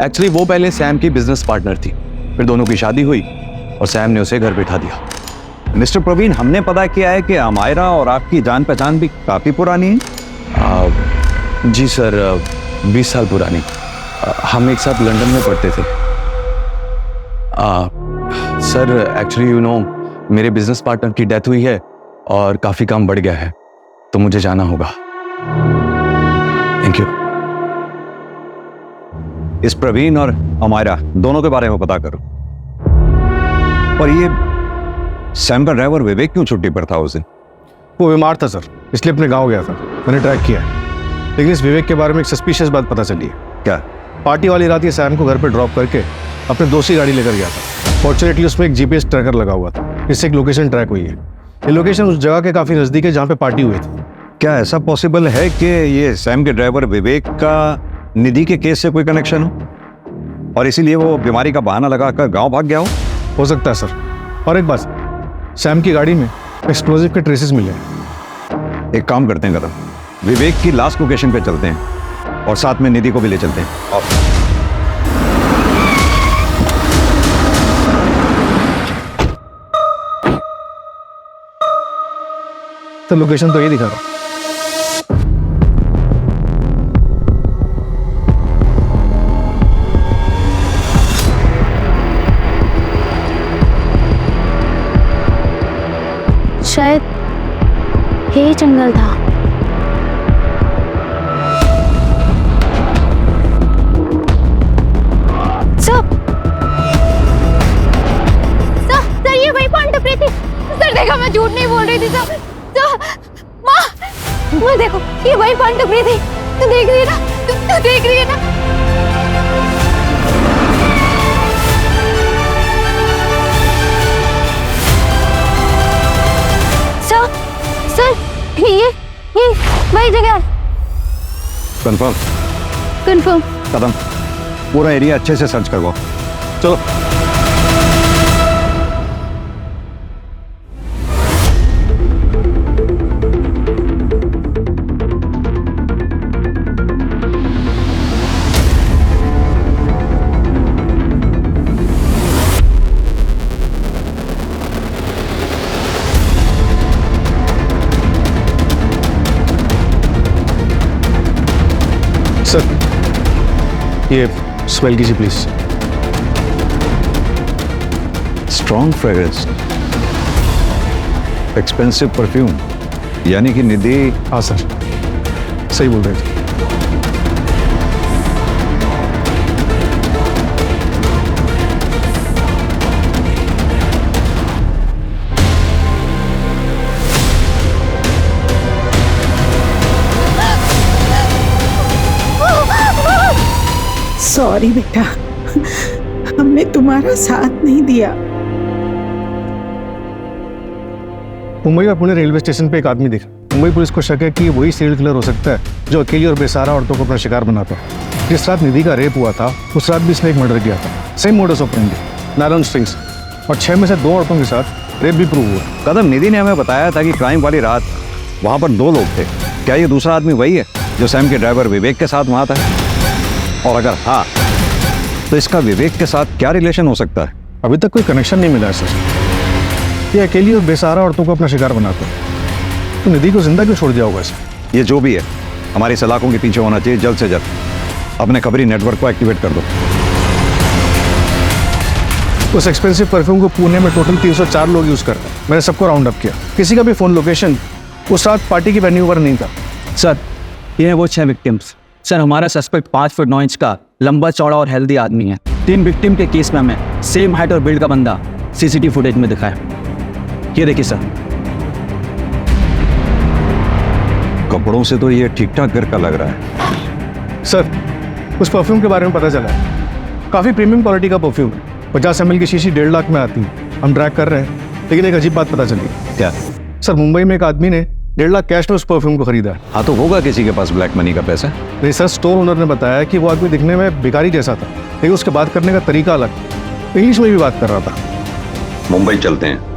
Actually वो पहले सैम की बिजनेस पार्टनर थी, फिर दोनों की शादी हुई और सैम ने उसे घर बिठा दिया। मिस्टर प्रवीण, हमने पता किया है कि अमायरा और आपकी जान पहचान भी काफी पुरानी है। जी सर, 20 साल पुरानी। हम एक साथ लंदन में पढ़ते थे। सर एक्चुअली यू नो मेरे बिजनेस पार्टनर की डेथ हुई है और काफी काम बढ़ गया है, तो मुझे जाना होगा। Thank you. इस प्रवीण और अमायरा दोनों के बारे में पता करो। और ये सैम का ड्राइवर विवेक क्यों छुट्टी पर था उस दिन? वो बीमार था सर, इसलिए अपने गांव गया था। मैंने ट्रैक किया है, लेकिन इस विवेक के बारे में एक सस्पिशियस बात पता चली है। क्या? पार्टी वाली रात ये सैम को घर पे ड्रॉप करके अपने दोस्त की गाड़ी लेकर गया था। फॉर्चुनेटली उसमें एक जीपीएस ट्रैकर लगा हुआ था, इससे एक लोकेशन ट्रैक हुई है। ये लोकेशन उस जगह के काफी नजदीक है जहाँ पे पार्टी हुई थी। क्या ऐसा पॉसिबल है कि ये सैम के ड्राइवर विवेक का निधि के केस से कोई कनेक्शन हो और इसीलिए वो बीमारी का बहाना लगाकर गांव भाग गया हो सकता है सर। और एक बात, सैम की गाड़ी में एक्सप्लोजिव के ट्रेसेस मिले हैं। एक काम करते हैं कदम, विवेक की लास्ट लोकेशन पे चलते हैं और साथ में निधि को भी ले चलते हैं। तो लोकेशन तो ये दिखा रहा हूं। शायद यही जंगल था। सर ये वही पॉइंट टपरी थी। सर देखा, मैं झूठ नहीं बोल रही थी सर। माँ देखो, ये वही पॉइंट टपरी थी। तू देख रही है ना? तू देख रही है ना? सर ये वही जगह कंफर्म? कंफर्म। कदम, पूरा एरिया अच्छे से सर्च करवाओ। चलो। सर, ये स्मेल कीजिए please. Strong fragrance, expensive perfume, यानी कि निधि। हाँ सर, सही बोल रहे थे। सॉरी बेटा, हमने तुम्हारा साथ नहीं दिया। मुंबई में पुणे रेलवे स्टेशन पे एक आदमी दिखा। मुंबई पुलिस को शक है कि वही सीरियल किलर हो सकता है जो अकेली और बेसहारा औरतों को अपना शिकार बनाता है। जिस रात निधि का रेप हुआ था उस रात भी इसने एक मर्डर किया था। Same modus operandi, nylon strings, और 6 में से 2 औरतों के साथ रेप भी प्रूव हुआ। कदम, निधि ने हमें बताया था कि क्राइम वाली रात वहां पर 2 लोग थे। क्या ये दूसरा आदमी वही है जो सैम के ड्राइवर विवेक के साथ वहां था? और अगर हाँ, तो इसका विवेक के साथ क्या रिलेशन हो सकता है? अभी तक कोई कनेक्शन नहीं मिला है सर। ये अकेली और बेसहारा औरतों को अपना शिकार बनाता है, तो निधि को जिंदा क्यों छोड़ दिया होगा इसे? ये जो भी है, हमारी सलाखों के पीछे होना चाहिए जल्द से जल्द। अपने खबरी नेटवर्क को एक्टिवेट कर दो। उस एक्सपेंसिव परफ्यूम को पुणे में टोटल 304 लोग यूज करते हैं। मैंने सबको राउंड अप किया। किसी का भी फोन लोकेशन उस रात पार्टी की वेन्यू पर नहीं था। सर, ये है वो 6 विक्टिम्स। सर, हमारा सस्पेक्ट 5 फुट 9 इंच का लंबा चौड़ा और हेल्दी आदमी है। 3 विक्टिम के केस में हमें सेम हाइट और बिल्ड का बंदा सीसीटीवी फुटेज में दिखा है। ये देखिए सर। कपड़ों से तो ये ठीक ठाक घर का लग रहा है। सर, उस परफ्यूम के बारे में पता चला है। काफी प्रीमियम क्वालिटी का परफ्यूम है। 50 ml की शीशी 1.5 लाख में आती है। हम ट्रैक कर रहे हैं, लेकिन एक अजीब बात पता चली। क्या? सर, मुंबई में एक आदमी ने 1.5 लाख कैश में उस परफ्यूम को खरीदा है। हाँ, तो होगा किसी के पास ब्लैक मनी का पैसा। नहीं सर, स्टोर ओनर ने बताया कि वो आदमी दिखने में भिखारी जैसा था, लेकिन उसके बात करने का तरीका अलग, इंग्लिश में भी बात कर रहा था। मुंबई चलते हैं।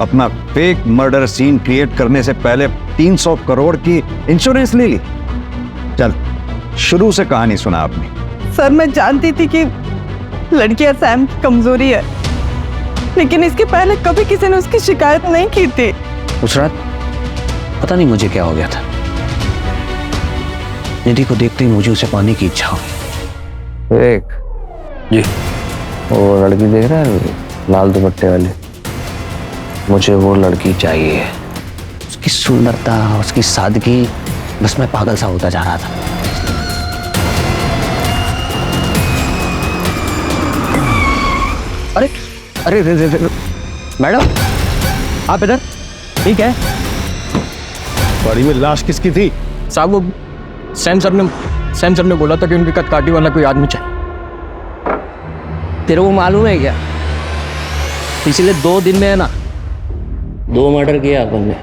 अपना फेक मर्डर सीन क्रिएट करने से पहले 300 करोड़ की इंश्योरेंस ले ली। चल, शुरू से कहानी सुना आपने। सर, मैं जानती थी कि लड़कियां सैम की कमजोरी है, लेकिन इसके पहले कभी किसी ने उसकी शिकायत नहीं की थी। उस रात पता नहीं मुझे क्या हो गया था। निधि को देखते ही मुझे उसे पाने की इच्छा हुई। एक जी, वो लड़की देख रहा है, लाल दुपट्टे वाली, मुझे वो लड़की चाहिए। उसकी सुंदरता, उसकी सादगी, बस मैं पागल सा होता जा रहा था। अरे अरे मैडम, आप इधर? ठीक है गाड़ी में लाश किसकी थी? साहब, वो सैम सर ने बोला था कि उनकी कदकाठी वाला कोई आदमी चाहिए। तेरे को मालूम है क्या, पिछले 2 दिन में है ना 2 मर्डर किया अपन ने।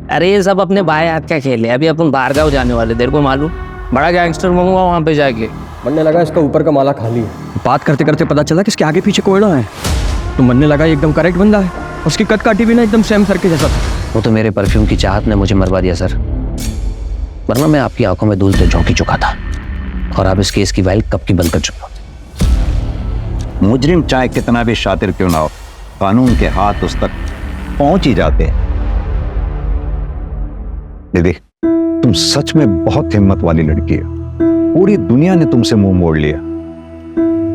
अरे ये सब अपने भाई हाथ का खेल है। अभी अपन बाहर गाँव जाने वाले, तेरे को मालूम, बड़ा गैंगस्टर बनूंगा वहाँ पे जाके। बनने लगा इसका ऊपर का माला खाली है। बात करते करते पता चला कि इसके आगे पीछे कोयला है, तो बनने लगा एकदम करेक्ट बंदा है। उसकी कदकाठी भी ना एकदम सैम सर के जैसा था। वो तो मेरे परफ्यूम की चाहत ने मुझे मरवा दिया सर, वरना मैं आपकी आंखों में धूल से झोंकी चुका था और आप इस केस की फाइल कब की बंद कर चुके होते। मुजरिम चाहे कितना भी शातिर क्यों ना हो, कानून के हाथ उस तक पहुंच ही जाते हैं। दीदी, तुम सच में बहुत हिम्मत वाली लड़की हो। पूरी दुनिया ने तुमसे मुंह मोड़ लिया,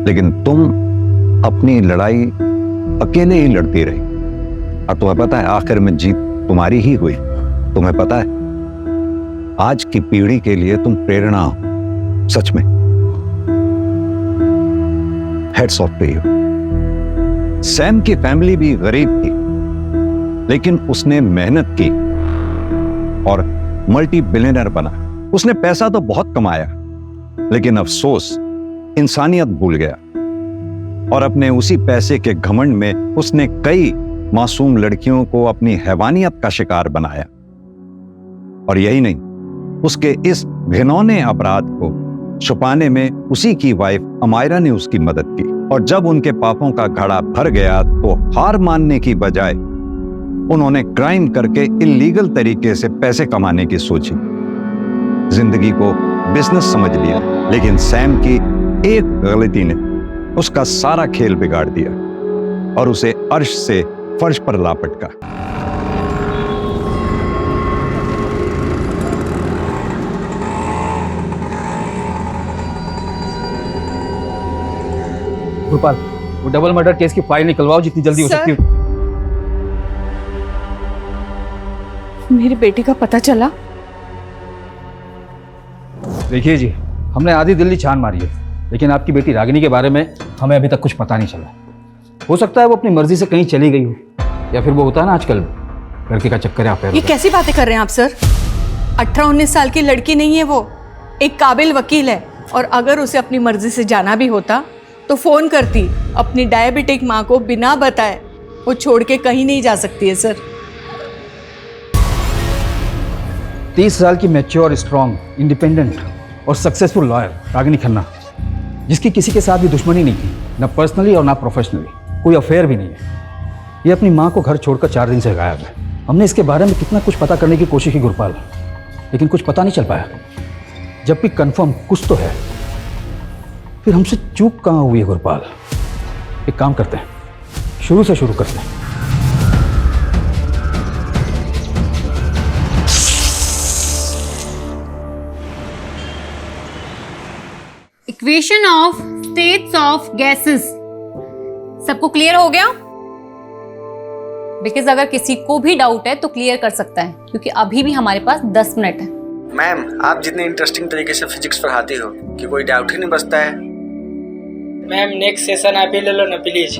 लेकिन तुम अपनी लड़ाई अकेले ही लड़ती रही, और तुम्हें पता है आखिर में जीत तुम्हारी ही हुई। तुम्हें पता है आज की पीढ़ी के लिए तुम प्रेरणा हो, सच में। Heads off to you. Sam की फैमिली भी गरीब थी, लेकिन उसने मेहनत की और मल्टी बिलियनर बना। उसने पैसा तो बहुत कमाया, लेकिन अफसोस इंसानियत भूल गया, और अपने उसी पैसे के घमंड में उसने कई मासूम लड़कियों को अपनी हैवानियत का शिकार बनाया। और यही नहीं, उसके इस घिनौने अपराध को छुपाने में उसी की वाइफ अमायरा ने उसकी मदद की। और जब उनके पापों का घड़ा भर गया तो हार मानने की बजाय उन्होंने क्राइम करके इलीगल तरीके से पैसे कमाने की सोची। जिंदगी को बिजनेस समझ लिया, लेकिन सैम की एक गलती ने उसका सारा खेल बिगाड़ दिया और उसे अर्श से फर्श पर ला पटका। गोपाल, वो डबल मर्डर केस की फाइल निकलवाओ जितनी जल्दी हो सकती है। मेरी बेटी का पता चला? देखिए जी, हमने आधी दिल्ली छान मारी है, लेकिन आपकी बेटी रागिनी के बारे में हमें अभी तक कुछ पता नहीं चला। हो सकता है वो अपनी मर्जी से कहीं चली गई हो, या फिर वो होता है ना आजकल लड़के का चक्कर है। आप ये कैसी बातें कर रहे हैं आप सर? 18-19 साल की लड़की नहीं है वो, एक काबिल वकील है। और अगर उसे अपनी मर्जी से जाना भी होता तो फोन करती। अपनी डायबिटिक माँ को बिना बताए वो छोड़ के कहीं नहीं जा सकती है सर। 30 साल की मैच्योर, स्ट्रांग, इंडिपेंडेंट और सक्सेसफुल लॉयर रागिनी खन्ना, जिसकी किसी के साथ भी दुश्मनी नहीं थी, ना पर्सनली और ना प्रोफेशनली, कोई अफेयर भी नहीं है। ये अपनी माँ को घर छोड़कर 4 दिन से गायब है। हमने इसके बारे में कितना कुछ पता करने की कोशिश की गुरपाल, लेकिन कुछ पता नहीं चल पाया। जब भी कंफर्म कुछ तो है, फिर हमसे चूक कहाँ हुई है गुरपाल? एक काम करते हैं, शुरू से शुरू करते हैं। Equation of states of gases सबको क्लियर हो गया? बिकॉज अगर किसी को भी डाउट है तो क्लियर कर सकता है, क्योंकि अभी भी हमारे पास 10 मिनट है। मैम, आप जितने इंटरेस्टिंग तरीके से फिजिक्स पढ़ाती हो कि कोई डाउट ही नहीं बचता है। मैम नेक्स्ट सेशन आप ही ले लो ना प्लीज।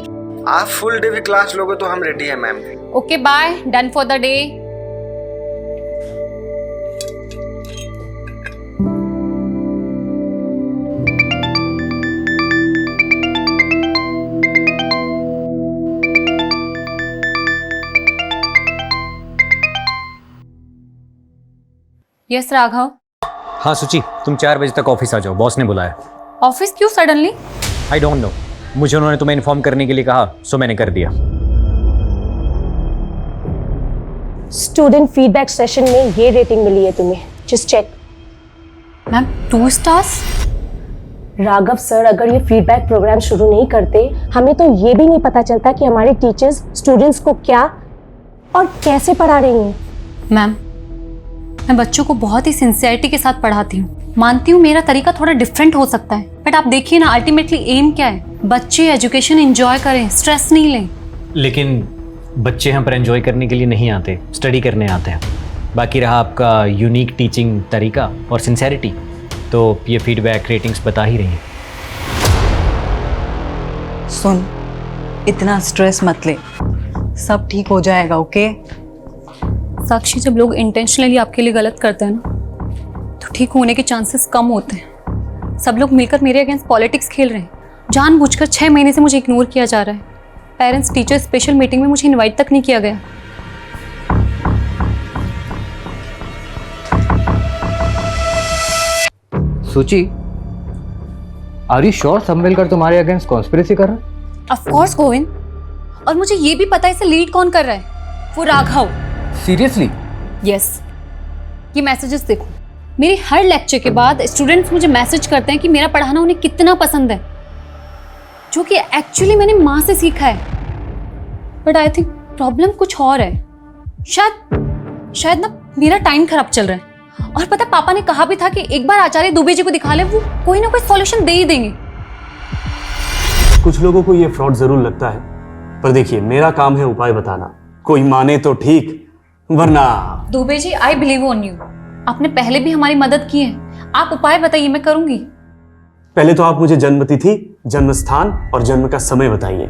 आप फुल डे भी क्लास लोगे तो हम रेडी है ma'am. Okay bye, done for the day. Yes Raghav. हाँ सुची, तुम 4 बजे तक ऑफिस आ जाओ, बॉस ने बुलाया। ऑफिस क्यों सडनली? आई डोंट नो, मुझे उन्होंने तुम्हें इन्फॉर्म करने के लिए कहा, सो मैंने कर दिया। स्टूडेंट फीडबैक सेशन में ये रेटिंग मिली है तुम्हें, just check. Ma'am 2 stars? Raghav sir अगर ये फीडबैक प्रोग्राम शुरू नहीं करते, हमें तो ये भी नहीं पता चलता कि हमारे टीचर्स स्टूडेंट्स को क्या और कैसे पढ़ा रही हैं। मैम, मैं बच्चों को बहुत ही सिंसियरिटी के साथ पढ़ाती हूँ। मानती हूँ मेरा तरीका थोड़ा डिफरेंट हो सकता है, बट आप देखिए ना, अल्टीमेटली एम क्या है? बच्चे एजुकेशन एंजॉय करें, स्ट्रेस नहीं लें। लेकिन बच्चे यहाँ पर एंजॉय करने के लिए नहीं आते, स्टडी करने आते हैं। बाकी रहा आपका यूनिक टीचिंग तरीका और सिंसियरिटी, तो ये फीडबैक रेटिंग्स बता ही रही हैं। सुन, इतना स्ट्रेस मत ले, सब ठीक हो जाएगा। ओके साक्षी, जब लोग इंटेंशनली आपके लिए गलत करते हैं ना, तो ठीक होने के चांसेस कम होते हैं। सब लोग मिलकर मेरे अगेंस्ट पॉलिटिक्स खेल रहे हैं। जानबूझकर 6 महीने से मुझे इग्नोर किया जा रहा है। पेरेंट्स टीचर स्पेशल मीटिंग में मुझे इनवाइट तक नहीं किया गया। सुची, आर यू श्योर समवेलकर तुम्हारे अगेंस्ट कॉन्स्पिरेसी कर रहा है? ऑफ कोर्स गोविंद, और मुझे ये भी पता है इसे लीड कौन कर रहा है, वो राघव। सीरियसली? यस। ये मैसेजेस देखो, मेरे हर लेक्चर के बाद स्टूडेंट्स मुझे मैसेज करते हैं कि मेरा पढ़ाना उन्हें कितना पसंद है, जो कि एक्चुअली मैंने माँ से सीखा है। बट आई थिंक प्रॉब्लम कुछ और है। शायद ना मेरा टाइम खराब चल रहा है। और पता, पापा ने कहा भी था कि एक बार आचार्य दुबे जी को दिखा ले, वो कोई ना कोई सॉल्यूशन दे ही देंगे। कुछ लोगों को ये फ्रॉड जरूर लगता है, पर देखिए, मेरा काम है उपाय बताना, कोई माने तो ठीक, वरना। Dubey ji, I believe on you. आपने पहले भी हमारी मदद की है, आप उपाय बताइए, मैं करूंगी। पहले तो आप मुझे जन्म तिथि, जन्म स्थान और जन्म का समय बताइए।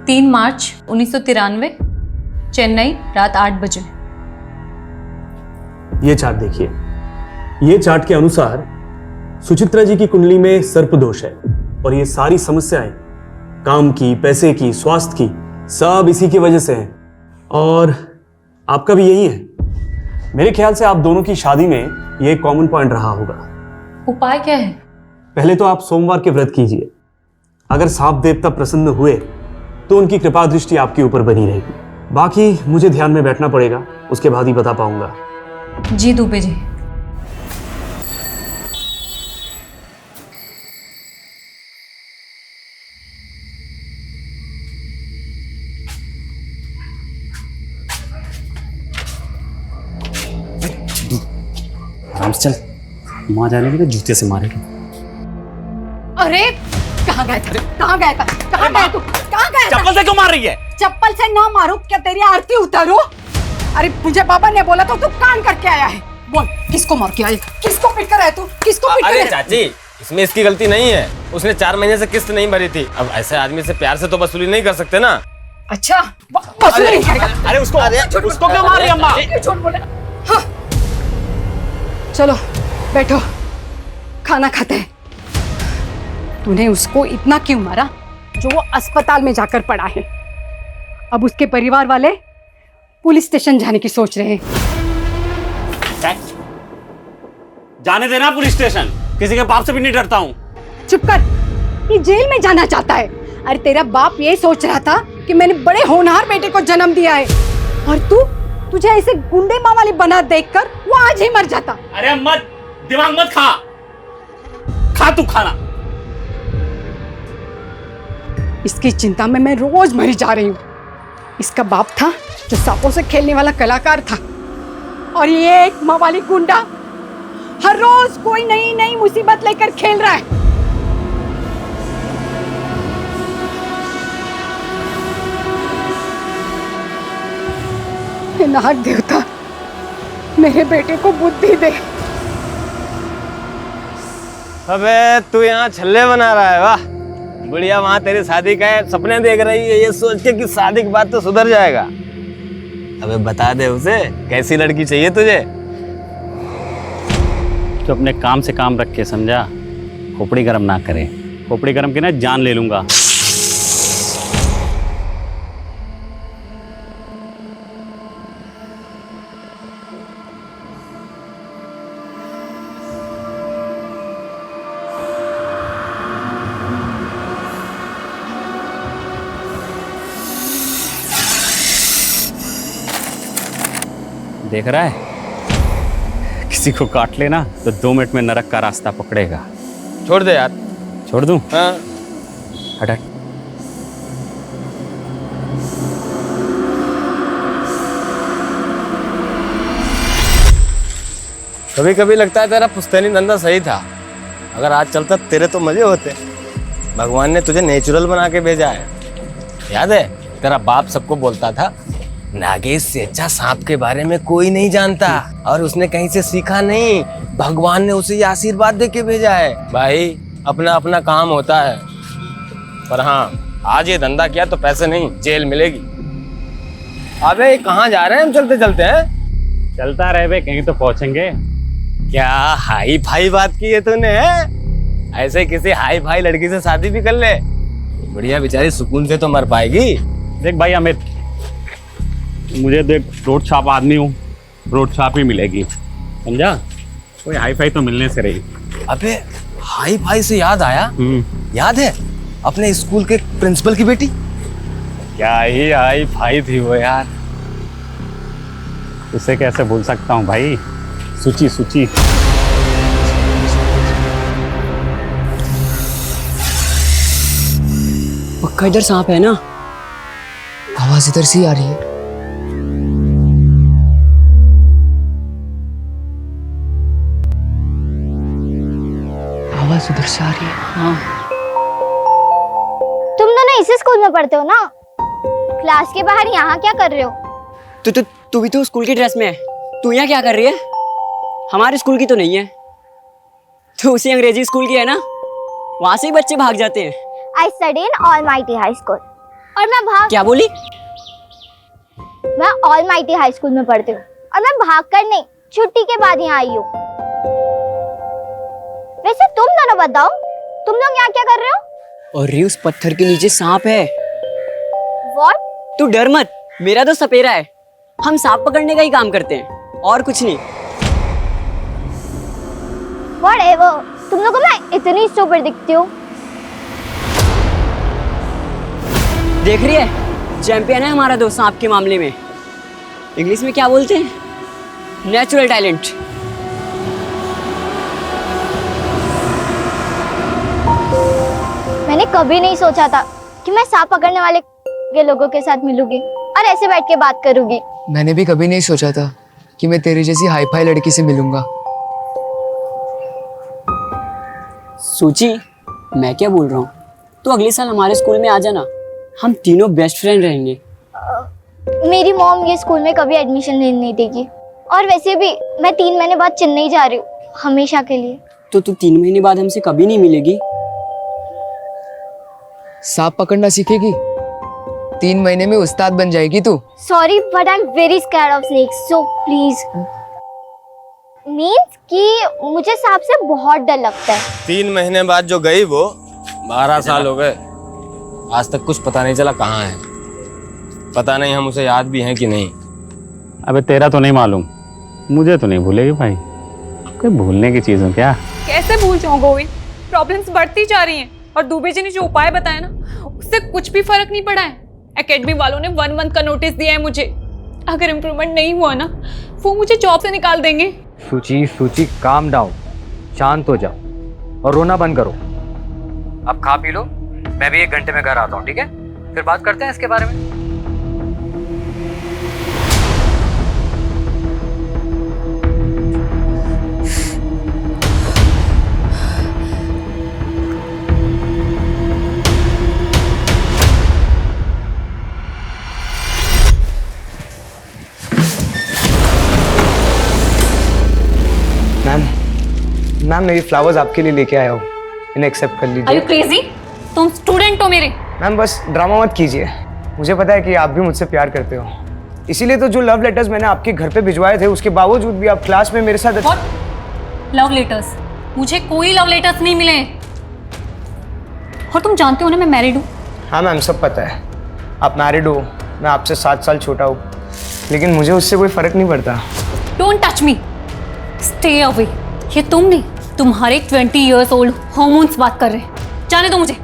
3 मार्च 1993, चेन्नई, रात 8 बजे। ये चार्ट देखिए। ये चार्ट के अनुसार सुचित्रा जी की कुंडली में सर्प दोष है और ये सारी समस्याएं काम की, पैसे की, स्वास्थ्य की, सब इसी की वजह से हैं। और आपका भी यही है। मेरे ख्याल से आप दोनों की शादी में ये कॉमन पॉइंट रहा होगा। उपाय क्या है? पहले तो आप सोमवार के व्रत कीजिए। अगर सांप देवता प्रसन्न हुए तो उनकी कृपा दृष्टि आपके ऊपर बनी रहेगी। बाकी मुझे ध्यान में बैठना पड़ेगा, उसके बाद ही बता पाऊंगा। जी दुबे जी। आराम से चल, मां जाने के जूते से मारेगा। अरे कहाँ गया था? कहाँ गया था? कहाँ गया तू? कहाँ गया था? चप्पल से क्यों मार रही है? चप्पल से ना मारूं, क्या तेरी आरती उतारूं? अरे मुझे बाबा ने बोला तो तू कान करके आया है। बोल, किसको मार के आया? किसको पीट कर आया तू? किसको पीट कर आया? अरे चाची, इसमें इसकी गलती नहीं है। उसने 4 महीने से किस्त नहीं भरी थी। अब ऐसे आदमी से प्यार से तो वसूली नहीं कर सकते ना। अच्छा, वसूली नहीं करेगा? अरे उसको क्यों मार रही है अम्मा? झूठ बोले। हाँ। चलो बैठो, खाना खाते हैं। तूने उसको इतना क्यों मारा जो वो अस्पताल में जाकर पड़ा है? अब उसके परिवार वाले पुलिस स्टेशन जाने की सोच रहे हैं। जाने देना पुलिस स्टेशन, किसी के बाप से भी नहीं डरता हूँ। चुप कर, ये जेल में जाना चाहता है। अरे तेरा बाप ये सोच रहा था कि मैंने बड़े होनहार बेटे को जन्म दिया है, और तुझे ऐसे गुंडे माँ वाली बना देखकर वो आज ही मर जाता। अरे मत दिमाग मत खा तू खाना। इसकी चिंता में मैं रोज मरी जा रही हूँ। इसका बाप था जो सांपों से खेलने वाला कलाकार था, और ये एक माँ वाली गुंडा हर रोज कोई नई नई मुसीबत लेकर खेल रहा है। नाग देवता, मेरे बेटे को बुद्धि दे। अबे तू यहाँ छल्ले बना रहा है? वाह, बुढ़िया वहां तेरी शादी का है, सपने देख रही है ये सोच के कि शादी के बाद तो सुधर जाएगा। अबे बता दे उसे, कैसी लड़की चाहिए तुझे? तो अपने काम से काम रख के, समझा? खोपड़ी गरम ना करे, खोपड़ी गरम की ना जान ले लूंगा। देख रहा है, किसी को काट लेना तो 2 मिनट में नरक का रास्ता पकड़ेगा। छोड़ दे यार। छोड़ दूं? हाँ। हट हट। कभी कभी लगता है तेरा पुश्तैनी धंधा सही था। अगर आज चलता तेरे तो मजे होते। भगवान ने तुझे नेचुरल बना के भेजा है। याद है तेरा बाप सबको बोलता था, नागेश से अच्छा सांप के बारे में कोई नहीं जानता, और उसने कहीं से सीखा नहीं, भगवान ने उसे ये आशीर्वाद दे के भेजा है। भाई अपना अपना काम होता है, पर हाँ आज ये धंधा किया तो पैसे नहीं, जेल मिलेगी। अबे कहाँ जा रहे हैं हम चलते चलते हैं? चलता रहे बे, कहीं तो पहुंचेंगे। क्या हाई फाई बात की है तूने? ऐसे किसी हाई फाई लड़की से शादी भी कर ले, बढ़िया बेचारी सुकून से तो मर पाएगी। देख भाई अमित, मुझे देख रोड छाप आदमी हूँ, रोड छाप ही मिलेगी, समझा? कोई हाई फाई तो मिलने से रही। अबे हाई फाई से याद आया, याद है अपने स्कूल के प्रिंसिपल की बेटी? क्या ही हाई फाई थी वो यार, उसे कैसे भूल सकता हूँ भाई। सुची सुची। पक्का इधर सांप है ना? आवाज इधर से ही आ रही है। आवाज उधर से आ रही है। हाँ, तुम दोनों इसी स्कूल में पढ़ते हो ना? क्लास के बाहर यहाँ क्या कर रहे हो? तू भी तो स्कूल की ड्रेस में है। तू यहाँ क्या कर रही है? हमारे स्कूल की तो नहीं है। तू उसी अंग्रेजी स्कूल की है ना? वहां से ही बच्चे भाग जाते हैं। I study in Almighty High School। और मैं क्या बोली? मैं Almighty High School में पढ़ती हूँ और मैं भाग कर नहीं, छुट्टी के बाद यहाँ आई हूँ। वैसे तुम दोनों बताओ, तुम लोग यहाँ क्या कर रहे हो? और उस पत्थर के नीचे सांप है। What? तू डर मत, मेरा तो सपेरा है। हम सांप पकड़ने का ही काम करते हैं और कुछ नहीं। Whatever, तुम लोगों को मैं इतनी स्टूपिड दिखती हूँ। देख रही है, चैंपियन है हमारा दोस्त सांप के मामले में। इंग्लिश में क्या बोलते हैं? Natural talent. मैंने कभी नहीं सोचा था कि मैं सांप पकड़ने वाले के लोगों के साथ मिलूंगी और ऐसे बैठ के बात करूंगी। मैंने भी कभी नहीं सोचा था कि मैं तेरी जैसी हाई फाई लड़की से मिलूंगा। सूची, मैं क्या बोल रहा हूँ, तो अगले साल हमारे स्कूल में आ जाना। हम तीनों बेस्ट फ्रेंड रहेंगे। मेरी मॉम ये स्कूल में कभी एडमिशन नहीं देगी और वैसे भी मैं 3 महीने बाद चेन्नई जा रही हूँ, हमेशा के लिए। तो तू 3 महीने बाद हमसे कभी नहीं मिलेगी? सांप पकड़ना सीखेगी, 3 महीने में उस्ताद बन जाएगी तू। Sorry but I am very scared of snakes, so please. Means कि मुझे सांप से बहुत डर लगता है। 3 महीने बाद जो गई वो 12 साल हो गए, आज तक कुछ पता नहीं चला कहाँ है। पता नहीं हम उसे याद भी हैं कि नहीं। अबे तेरा तो नहीं मालूम, मुझे तो नहीं भूलेगी भाई। कोई भूलने की चीज़ है क्या? कैसे भूल जाऊं गोविंद? प्रॉब्लम्स बढ़ती जा रही हैं और दुबे जी ने जो उपाय बताया ना, उससे कुछ भी फर्क नहीं पड़ा है। एकेडमी वालों ने 1 मंथ का नोटिस दिया है मुझे। अगर इम्प्रूवमेंट नहीं हुआ ना, वो मुझे जॉब से निकाल देंगे। सूची काम डाउन, शांत हो जाओ और रोना बंद करो। अब खा पी लो, मैं भी 1 घंटे में घर आता हूँ, ठीक है? फिर बात करते हैं इसके बारे में। मैम मेरी फ्लावर्स आपके लिए लेके आया हूँ, इन्हें एक्सेप्ट कर Are लीजिए। you crazy? तुम स्टूडेंट हो मेरे। मैम बस ड्रामा मत कीजिए, मुझे पता है कि आप भी मुझसे प्यार करते हो। इसीलिए तो जो लव लेटर्स मैंने आपके घर पे भिजवाए थे, उसके बावजूद भी आप क्लास में मेरे साथ। Love letters? मुझे कोई लव लेटर्स नहीं मिले। और तुम जानते हो ना मैं मैरिड हूँ। हाँ मैम, सब पता है आप मैरिड हो, मैं आपसे 7 साल छोटा हूँ, लेकिन मुझे उससे कोई फर्क नहीं पड़ता। Don't touch me, stay away. ये तुम नहीं, तुम्हारे 20 years old हॉर्मोन्स बात कर रहे हैं। जाने दो मुझे।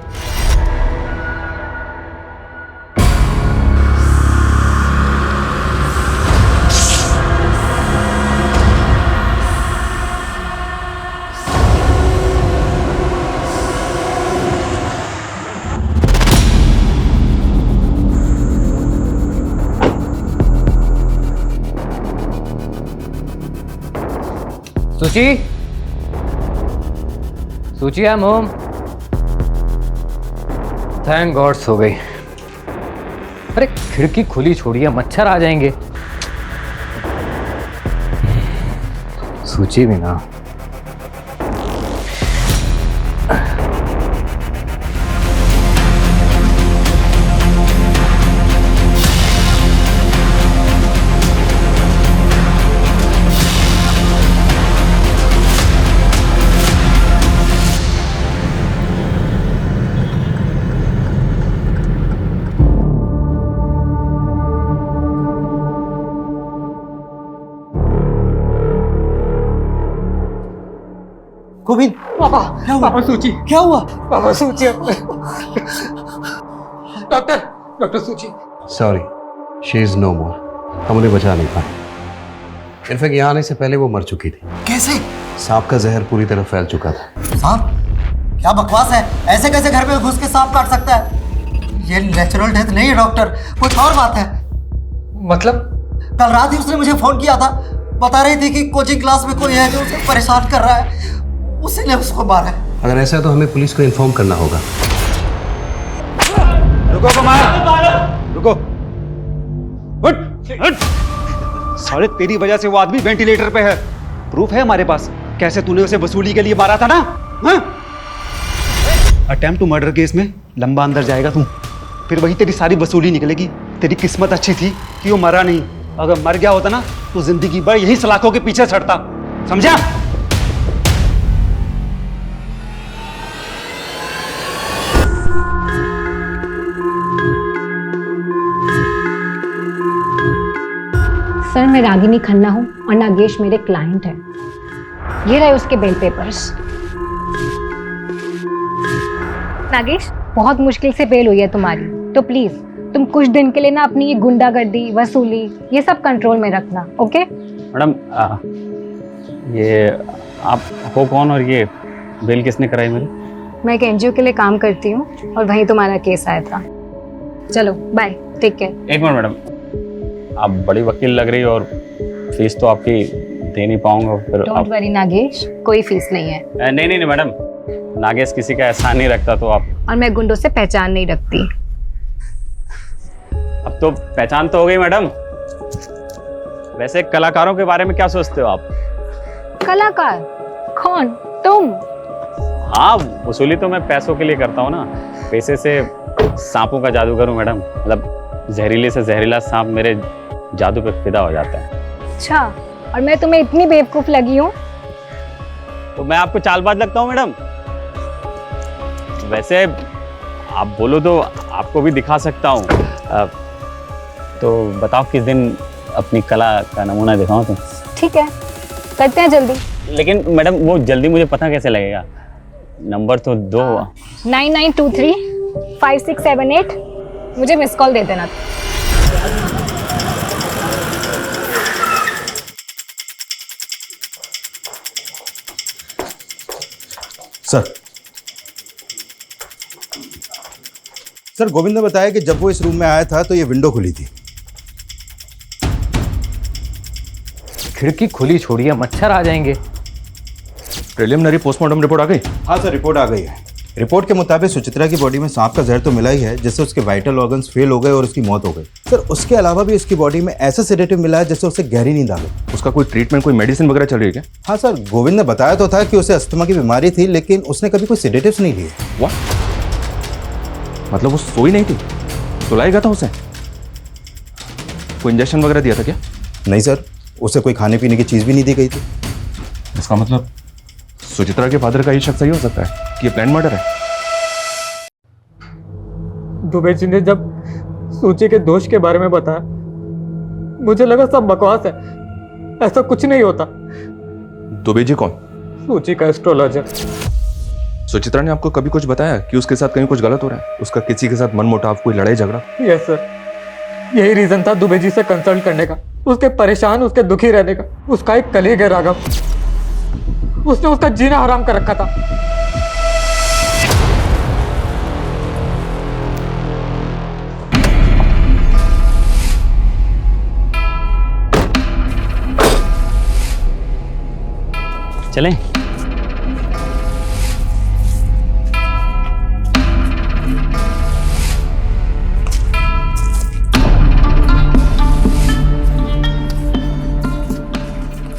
Suchi I am home. Thank God सो गई। अरे खिड़की खुली छोड़िए, मच्छर आ जाएंगे। सूची भी ना। गोविंद, पापा क्या हुआ? पापा सूची क्या हुआ? पापा सूची डॉक्टर सूची। सॉरी, शी इज नो मोर। हम उन्हें बचा नहीं पाए। इनफैक्ट यहाँ आने से पहले वो मर चुकी थी। कैसे? सांप का जहर पूरी तरह फैल चुका था। सांप? क्या बकवास है, ऐसे कैसे घर में घुस के सांप काट सकता है? ये नेचुरल डेथ नहीं है डॉक्टर, कुछ और बात है। मतलब? कल रात ही उसने मुझे फोन किया था, बता रही थी कि कोचिंग क्लास में कोई है जो उसे परेशान कर रहा है, उसी ने उसको मारा है। अगर ऐसा है तो हमें पुलिस को इन्फॉर्म करना होगा। रुको कुमार, रुको। उठ, उठ। साले तेरी वजह से वो आदमी वेंटिलेटर पे है। प्रूफ है हमारे पास। कैसे तूने उसे वसूली के लिए मारा था ना? अटेम्प्ट टू मर्डर केस में लंबा अंदर जाएगा तू, फिर वही तेरी सारी वसूली निकलेगी। तेरी किस्मत अच्छी थी कि वो मरा नहीं। अगर मर गया होता ना तो जिंदगी भर यही सलाखों के पीछे चढ़ता, समझा? सर, मैं रागिनी खन्ना हूँ और नागेश मेरे क्लाइंट हैं। ये रहे उसके बेल पेपर्स। नागेश, बहुत मुश्किल से बेल हुई है तुम्हारी, तो प्लीज तुम कुछ दिन के लिए ना अपनी ये गुंडागर्दी, वसूली, ये सब कंट्रोल में रखना, ओके? मैडम, ये आप हो कौन और ये बेल किसने कराई मेरी? मैं एक एनजीओ के लिए काम करती हूँ और वहीं तुम्हारा केस आया था। चलो बाय, टेक केयर। एक मिनट मैडम, आप बड़ी वकील लग रही हो और फीस तो आपकी दे नहीं पाऊंगा फिर। डोंट वरी नागेश, कोई फीस नहीं है। नहीं नहीं नहीं मैडम, नागेश किसी का एहसान नहीं रखता तो आप। और मैं गुंडों से पहचान नहीं रखती। अब तो पहचान तो हो गई मैडम। वैसे कलाकारों के बारे में क्या सोचते हो आप? कलाकार? कौन? तुम? हाँ, वसूली तो मैं पैसों के लिए करता हूँ ना। पैसे से सांपों का जादू करूँ मैडम। मतलब जहरीले से जहरीला सांप मेरे जादू पे फिदा हो जाता है। अच्छा, और मैं तुम्हें इतनी बेवकूफ लगी हूँ? तो मैं आपको चालबाज लगता हूँ मैडम? वैसे आप बोलो तो आपको भी दिखा सकता हूँ। तो बताओ किस दिन अपनी कला का नमूना दिखाऊं तुम? ठीक है, करते हैं जल्दी। लेकिन मैडम वो जल्दी मुझे पता कैसे लगेगा? नंबर तो दो। 99235678। मुझे मिस कॉल दे देना। सर, गोविंद ने बताया कि जब वो इस रूम में आया था तो ये विंडो खुली थी। खिड़की खुली छोड़िए, मच्छर आ जाएंगे। प्रिलिमिनरी पोस्टमार्टम रिपोर्ट आ गई? हाँ सर, रिपोर्ट आ गई है। रिपोर्ट के मुताबिक सुचित्रा की बॉडी में सांप का जहर तो मिला ही है, जिससे उसके वाइटल ऑर्गन्स फेल हो गए और उसकी मौत हो गई। सर, उसके अलावा भी उसकी बॉडी में ऐसा सेडेटिव मिला है जिससे उसे गहरी नींद आ गई। उसका कोई ट्रीटमेंट, कोई मेडिसिन वगैरह चल रही है क्या? हाँ सर, गोविंद ने बताया तो था कि उसे अस्थमा की बीमारी थी, लेकिन उसने कभी कोई सेडेटिव्स नहीं लिए। वाह, मतलब वो सोई नहीं थी, सुलाया गया था उसे? कोई इंजेक्शन वगैरह दिया था क्या? नहीं सर, उसे कोई खाने पीने की चीज भी नहीं दी गई थी। इसका मतलब सुचित्रा के फादर का ये शक सही हो सकता है कि ये प्लान मर्डर है। दुबे जी ने जब सूची के दोष के बारे में बताया, मुझे लगा सब बकवास है, ऐसा कुछ नहीं होता। दुबे जी कौन? सूची का एस्ट्रोलॉजर। सुचित्रा ने आपको कभी कुछ बताया कि उसके साथ कहीं कुछ गलत हो रहा है? उसका किसी के साथ मनमुटाव, कोई लड़ाई झगड़ा? यस सर, यही रीजन था दुबे जी से कंसल्ट करने का, उसके परेशान, उसके दुखी रहने का। उसका एक कलीग है राघव, उसने उसका जीना हराम कर रखा था। चलें?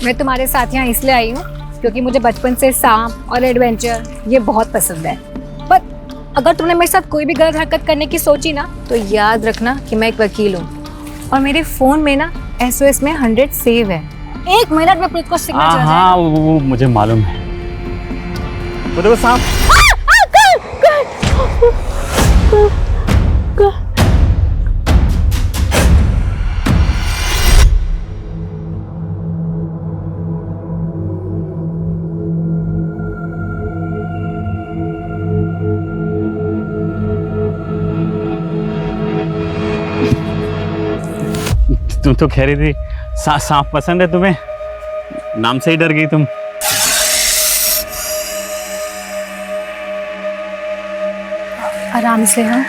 मैं तुम्हारे साथ यहाँ इसलिए आई हूँ क्योंकि मुझे बचपन से सांप और एडवेंचर ये बहुत पसंद है। पर अगर तुमने मेरे साथ कोई भी गलत हरकत करने की सोची ना, तो याद रखना कि मैं एक वकील हूँ और मेरे फोन में ना SOS में 100 सेव है। 1 मिनट में पुलिस को सिग्नल चला जाएगा। हाँ, वो मुझे मालूम है। वो देखो सांप। तुम तो कह रही थी सांप पसंद है तुम्हें, नाम से ही डर गई तुम। आराम से। हाँ,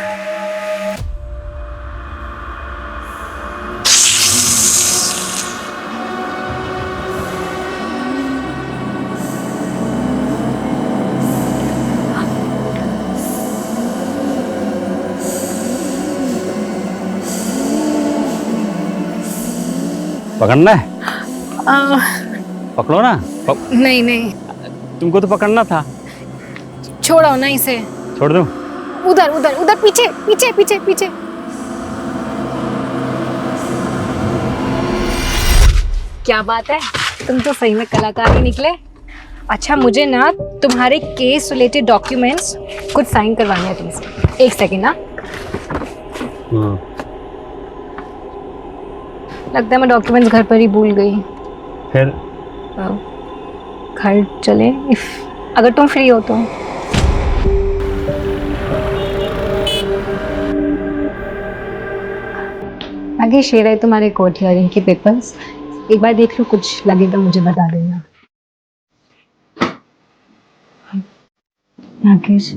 पकड़ना है? पकड़ो ना। नहीं नहीं, तुमको तो पकड़ना था। छोड़ो ना इसे। छोड़ दूं? उधर उधर उधर, पीछे पीछे पीछे पीछे। क्या बात है, तुम तो सही में कलाकार ही निकले। अच्छा, मुझे ना तुम्हारे केस रिलेटेड डॉक्यूमेंट्स कुछ साइन करवाने हैं प्लीज। एक सेकेंड ना। लगता है मैं डॉक्यूमेंट्स घर पर ही भूल गई। फिर घर चले अगर तुम फ्री हो तो। आगे शेयर है तुम्हारे कोर्ट हियरिंग के पेपर्स, एक बार देख लो, कुछ लगेगा मुझे बता देना। राकेश,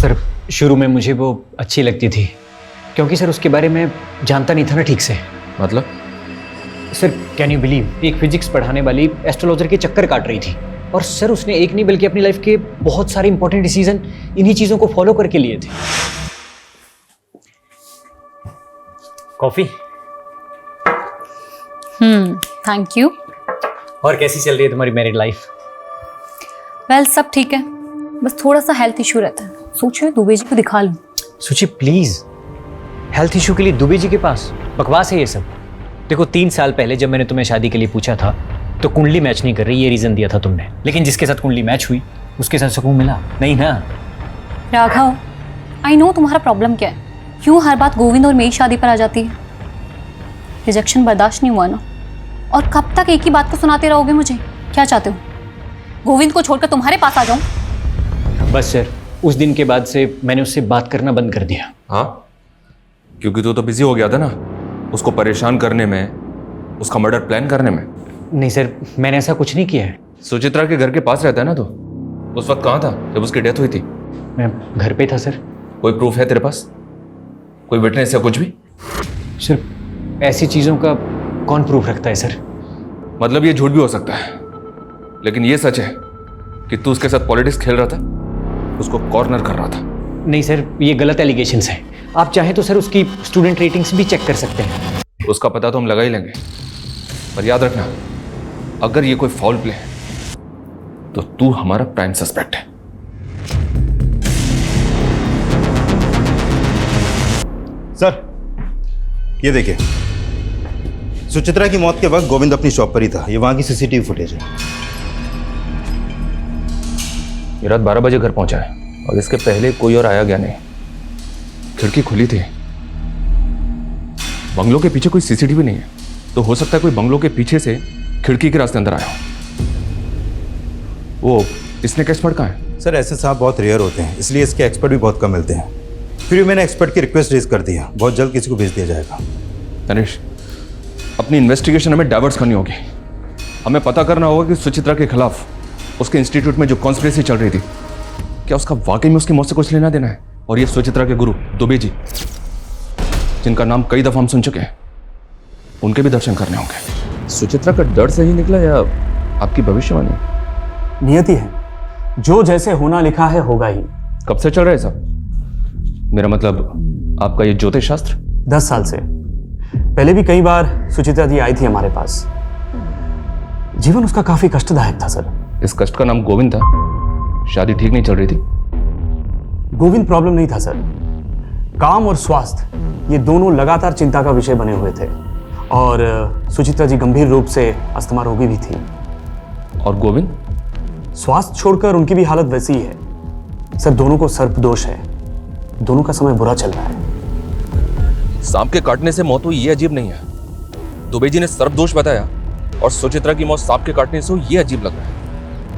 सर शुरू में मुझे वो अच्छी लगती थी क्योंकि सर उसके बारे में जानता नहीं था ना ठीक से। मतलब? सर कैन यू बिलीव, एक फिजिक्स पढ़ाने वाली एस्ट्रोलॉजर के चक्कर काट रही थी और सर उसने एक नहीं बल्कि अपनी लाइफ के बहुत सारे इंपॉर्टेंट डिसीजन इन्हीं चीजों को फॉलो करके लिए थे। कॉफी? Thank you. और कैसी चल रही है तुम्हारी मैरिड लाइफ? वेल सब ठीक है, बस थोड़ा सा हेल्थ इशू रहता है, सोच रही दुबे जी को दिखा लूं। सुची प्लीज, हेल्थ इशू के लिए दुबे जी के पास? बकवास है ये सब। देखो 3 साल पहले जब मैंने तुम्हें शादी के लिए पूछा था तो कुंडली मैच नहीं कर रही, ये रीजन दिया था तुमने, लेकिन जिसके साथ कुंडली मैच हुई उसके साथ सुकून मिला नहीं ना? राघव, आई नो तुम्हारा प्रॉब्लम क्या है, क्यों हर बात गोविंद और मेरी शादी पर आ जाती है। रिजेक्शन बर्दाश्त नहीं हुआ ना, और कब तक एक ही बात को सुनाते रहोगे मुझे? क्या चाहते हो, गोविंद को छोड़कर तुम्हारे पास आ जाऊं? बस सर, उस दिन के बाद से मैंने उससे बात करना बंद कर दिया। हाँ, क्योंकि तू तो बिजी हो गया था ना उसको परेशान करने में, उसका मर्डर प्लान करने में। नहीं सर, मैंने ऐसा कुछ नहीं किया है। सुचित्रा के घर के पास रहता है ना, तो उस वक्त कहाँ था जब उसकी डेथ हुई थी? मैं घर पे था सर। कोई प्रूफ है तेरे पास, कोई विटनेस या कुछ भी? सर ऐसी चीजों का कौन प्रूफ रखता है सर? मतलब ये झूठ भी हो सकता है, लेकिन ये सच है कि तू उसके साथ पॉलिटिक्स खेल रहा था, उसको कॉर्नर कर रहा था। नहीं सर, ये गलत एलिगेशंस हैं। आप चाहें तो सर उसकी स्टूडेंट रेटिंग्स भी चेक कर सकते हैं। उसका पता तो हम लगा ही लेंगे, पर याद रखना अगर ये कोई फाउल प्ले है तो तू हमारा प्राइम सस्पेक्ट है। सर ये देखिए, सुचित्रा की मौत के वक्त गोविंद अपनी शॉप पर ही था, ये वहां की सीसीटीवी फुटेज है। ये रात 12 बजे घर पहुंचा है और इसके पहले कोई और आया गया नहीं। खिड़की खुली थी, बंगलों के पीछे कोई सीसीटीवी नहीं है, तो हो सकता है कोई बंगलों के पीछे से खिड़की के रास्ते अंदर आया हो। वो इसने का एक्सपर्ट कहाँ है? सर ऐसे सांप बहुत रेयर होते हैं, इसलिए इसके एक्सपर्ट भी बहुत कम मिलते हैं। फिर मैंने एक्सपर्ट की रिक्वेस्ट रेज कर दी है, बहुत जल्द किसी को भेज दिया जाएगा। तनिष, अपनी इन्वेस्टिगेशन हमें डाइवर्ट करनी होगी। हमें पता करना होगा कि सुचित्रा के खिलाफ उसके इंस्टीट्यूट में जो कॉन्स्पिरेसी चल रही थी, क्या उसका वाकई में उसकी मौत से कुछ लेना देना है? और ये सुचित्रा के गुरु दुबे जी, जिनका नाम कई दफा हम सुन चुके हैं, उनके भी दर्शन करने होंगे। सुचित्रा का डर से ही निकला या आपकी भविष्यवाणी? नियति है, जो जैसे होना लिखा है होगा ही। कब से चल रहा है सब? मेरा मतलब आपका ये ज्योतिष शास्त्र? 10 साल से। पहले भी कई बार सुचित्रा जी आई थी हमारे पास। जीवन उसका काफी कष्टदायक था सर। इस कष्ट का नाम गोविंद था? शादी ठीक नहीं चल रही थी? गोविंद प्रॉब्लम नहीं था सर, काम और स्वास्थ्य ये दोनों लगातार चिंता का विषय बने हुए थे, और सुचित्रा जी गंभीर रूप से अस्थमा रोगी भी थी। और गोविंद? स्वास्थ्य छोड़कर उनकी भी हालत वैसी ही है। सर दोनों को सर्पदोष है, दोनों का समय बुरा चल रहा है। सांप के काटने से मौत हुई ये अजीब नहीं है, दुबे जी ने सर्पदोष बताया और सुचित्रा की मौत सांप के काटने से हुई ये अजीब लग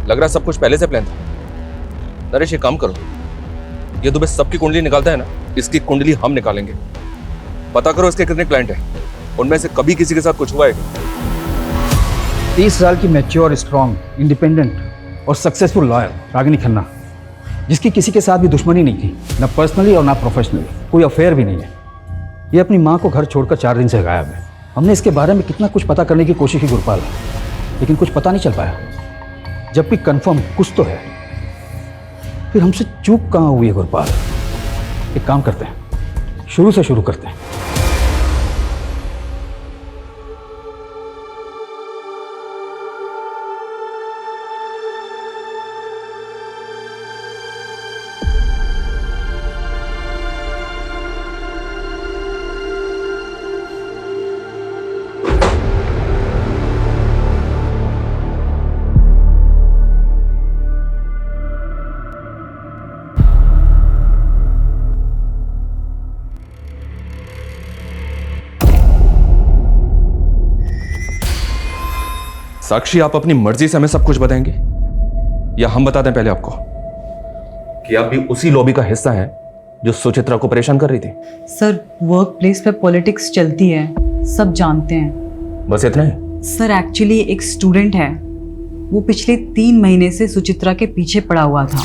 रहा है सब कुछ पहले से प्लान था। नरेश ये काम करो, ये दुबे सबकी कुंडली निकालता है ना, इसकी कुंडली हम निकालेंगे। पता करो इसके कितने क्लाइंट हैं, उनमें से कभी किसी के साथ कुछ हुआ है? 30 साल की मैच्योर, स्ट्रॉन्ग, इंडिपेंडेंट और सक्सेसफुल लॉयर रागिनी खन्ना, जिसकी किसी के साथ भी दुश्मनी नहीं थी, ना पर्सनली और ना प्रोफेशनली, कोई अफेयर भी नहीं है। ये अपनी माँ को घर छोड़कर 4 दिन से गायब है। हमने इसके बारे में कितना कुछ पता करने की कोशिश की गुरपाल, लेकिन कुछ पता नहीं चल पाया। जबकि कंफर्म कुछ तो है, फिर हमसे चूक कहाँ हुई है गुरपाल? एक काम करते हैं, शुरू से शुरू करते हैं। साक्षी, आप अपनी मर्जी से हमें सब कुछ बताएंगे या हम बता दें पहले आपको कि आप भी उसी लॉबी का हिस्सा हैं जो सुचित्रा को परेशान कर रही थी? सर वर्क प्लेस पे पॉलिटिक्स चलती है, सब जानते हैं। बस इतना ही? सर एक्चुअली एक स्टूडेंट है, वो पिछले 3 महीने से सुचित्रा के पीछे पड़ा हुआ था।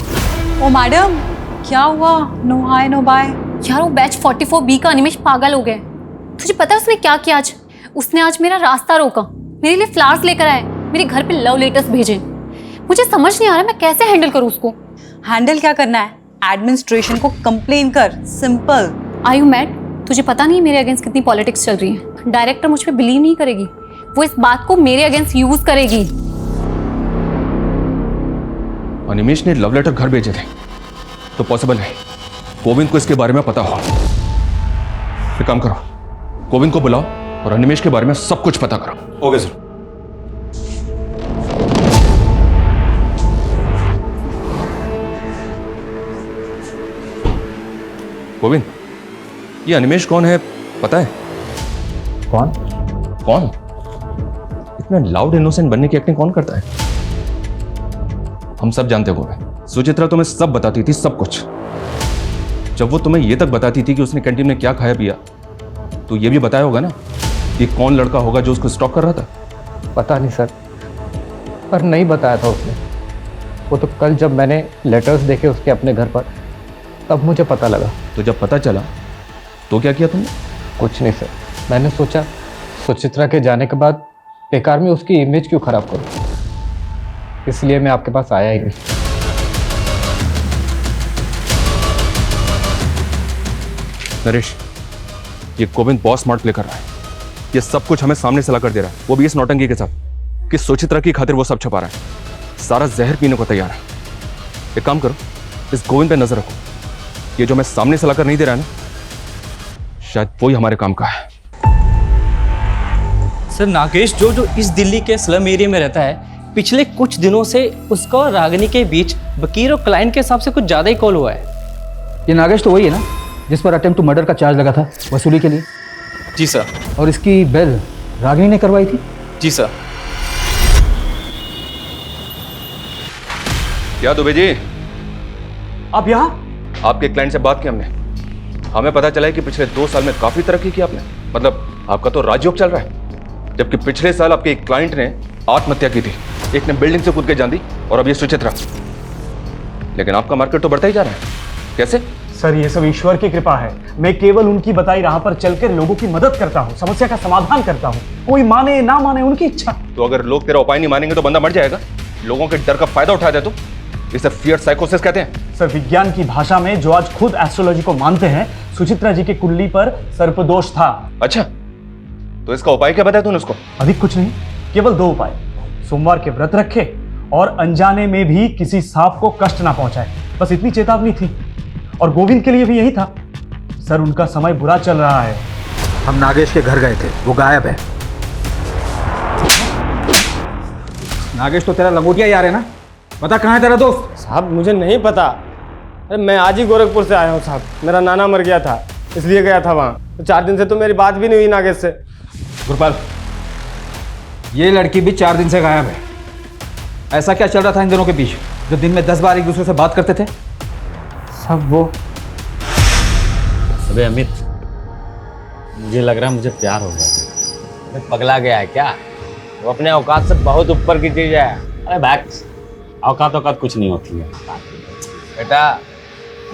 ओ मैडम, क्या हुआ? No hi no bye. यार वो बैच 44B का अनिमेश पागल हो गया। तुझे पता है उसने क्या किया आज? उसने आज मेरा रास्ता रोका, मेरे लिए फ्लावर्स लेकर आए, मेरे घर पे लव लेटर्स भेजे। मुझे समझ नहीं आ रहा मैं कैसे हैंडल करूँ उसको। हैंडल क्या करना है? एडमिनिस्ट्रेशन को कंप्लेन कर, सिंपल। Are you mad? तुझे पता नहीं मेरे अगेंस्ट कितनी पॉलिटिक्स चल रही है। डायरेक्टर मुझ पे बिलीव नहीं करेगी, वो इस बात को मेरे अगेंस्ट यूज करेगी। अनिमेश ने लव लेटर घर भेजे थे तो पॉसिबल है गोविंद को इसके बारे में पता हो। एक काम करो, गोविंद को बुलाओ और अनिमेश के बारे में सब कुछ पता करो। Okay sir. गोविंद, ये अनिमेश कौन है पता है? कौन? इतना लाउड इनोसेंट बनने की एक्टिंग कौन करता है? हम सब जानते हैं गोविंद, सुचित्रा तुम्हें सब बताती थी, सब कुछ। जब वो तुम्हें ये तक बताती थी कि उसने कैंटीन में क्या खाया पिया, तो ये भी बताया होगा ना कि कौन लड़का होगा जो उसको स्टॉक कर रहा था? पता नहीं सर, पर नहीं बताया था उसने। वो तो कल जब मैंने लेटर्स देखे उसके अपने घर पर, तब मुझे पता लगा। तो जब पता चला तो क्या किया तुमने? कुछ नहीं सर, मैंने सोचा सुचित्रा के जाने के बाद बेकार में उसकी इमेज क्यों खराब करूं, इसलिए मैं आपके पास आया ही नहीं। नरेश, ये गोविंद बहुत स्मार्ट प्ले कर रहा है। ये सब कुछ हमें सामने से ला कर दे रहा है, वो भी इस नौटंकी के साथ कि सुचित्रा की खातिर वो सब छुपा रहा है, सारा जहर पीने को तैयार है। एक काम करो, इस गोविंद पे नजर रखो, ये जो मैं सामने से लाकर नहीं दे रहा है ना, शायद वही हमारे काम का है। सर नागेश जो इस दिल्ली के स्लम एरिया में रहता है, पिछले कुछ दिनों से उसका और रागिनी के बीच वकील और क्लाइंट के हिसाब से कुछ ज्यादा ही कॉल हुआ है। ये नागेश तो वही है ना जिस पर अटेम्प्ट टू मर्डर का चार्ज लगा था वसूली के लिए? जी सर। और इसकी बेल रागिनी ने करवाई थी? जी सर। क्या दुबे जी, आप यहाँ? आपके क्लाइंट से बात की हमने, हमें पता चला है कि पिछले 2 साल में काफी तरक्की की आपने। मतलब आपका तो राजयोग चल रहा है, जबकि पिछले साल आपके एक क्लाइंट ने आत्महत्या की थी, एक ने बिल्डिंग से कूद के जान दी, और अब ये सुचित्रा। लेकिन आपका मार्केट तो बढ़ता ही जा रहा है, कैसे? सर ये सब ईश्वर की कृपा है। मैं केवल उनकी बताई राह पर चलकर लोगों की मदद करता हूँ, समस्या का समाधान करता हूँ। कोई माने ना माने उनकी इच्छा। तो अगर लोग तेरा उपाय नहीं मानेंगे तो बंदा मर जाएगा। लोगों के डर का फायदा उठा दे तो इसे फियर साइकोसिस कहते हैं। सर विज्ञान की भाषा में जो आज खुद एस्ट्रोलॉजी को मानते हैं, सुचित्रा जी की कुंडली पर सर्पदोष था। अच्छा, तो इसका उपाय क्या बताया तूने उसको? अधिक कुछ नहीं, केवल 2 उपाय। सोमवार के व्रत रखे और अनजाने में भी किसी सांप को कष्ट ना पहुंचाए, बस इतनी चेतावनी थी। और गोविंद के लिए भी यही था। सर उनका समय बुरा चल रहा है। हम नागेश के घर गए थे, वो गायब है। नागेश तो तेरा लंगोटिया यार है ना, बता कहाँ है तेरा दोस्त? साहब मुझे नहीं पता। अरे मैं आज ही गोरखपुर से आया हूँ साहब, मेरा नाना मर गया था इसलिए गया था वहाँ। तो 4 दिन से तो मेरी बात भी नहीं हुई नागेश से। गुरपाल, ये लड़की भी 4 दिन से गायब है। ऐसा क्या चल रहा था इन दोनों के बीच जो दिन में 10 बार एक दूसरे से बात करते थे? सब वो। अबे अमित, मुझे लग रहा है मुझे प्यार हो गया। अरे पगला गया है क्या? वो अपने औकात से बहुत ऊपर की चीज है। अरे बैक्स, औकात कुछ नहीं होती है बेटा,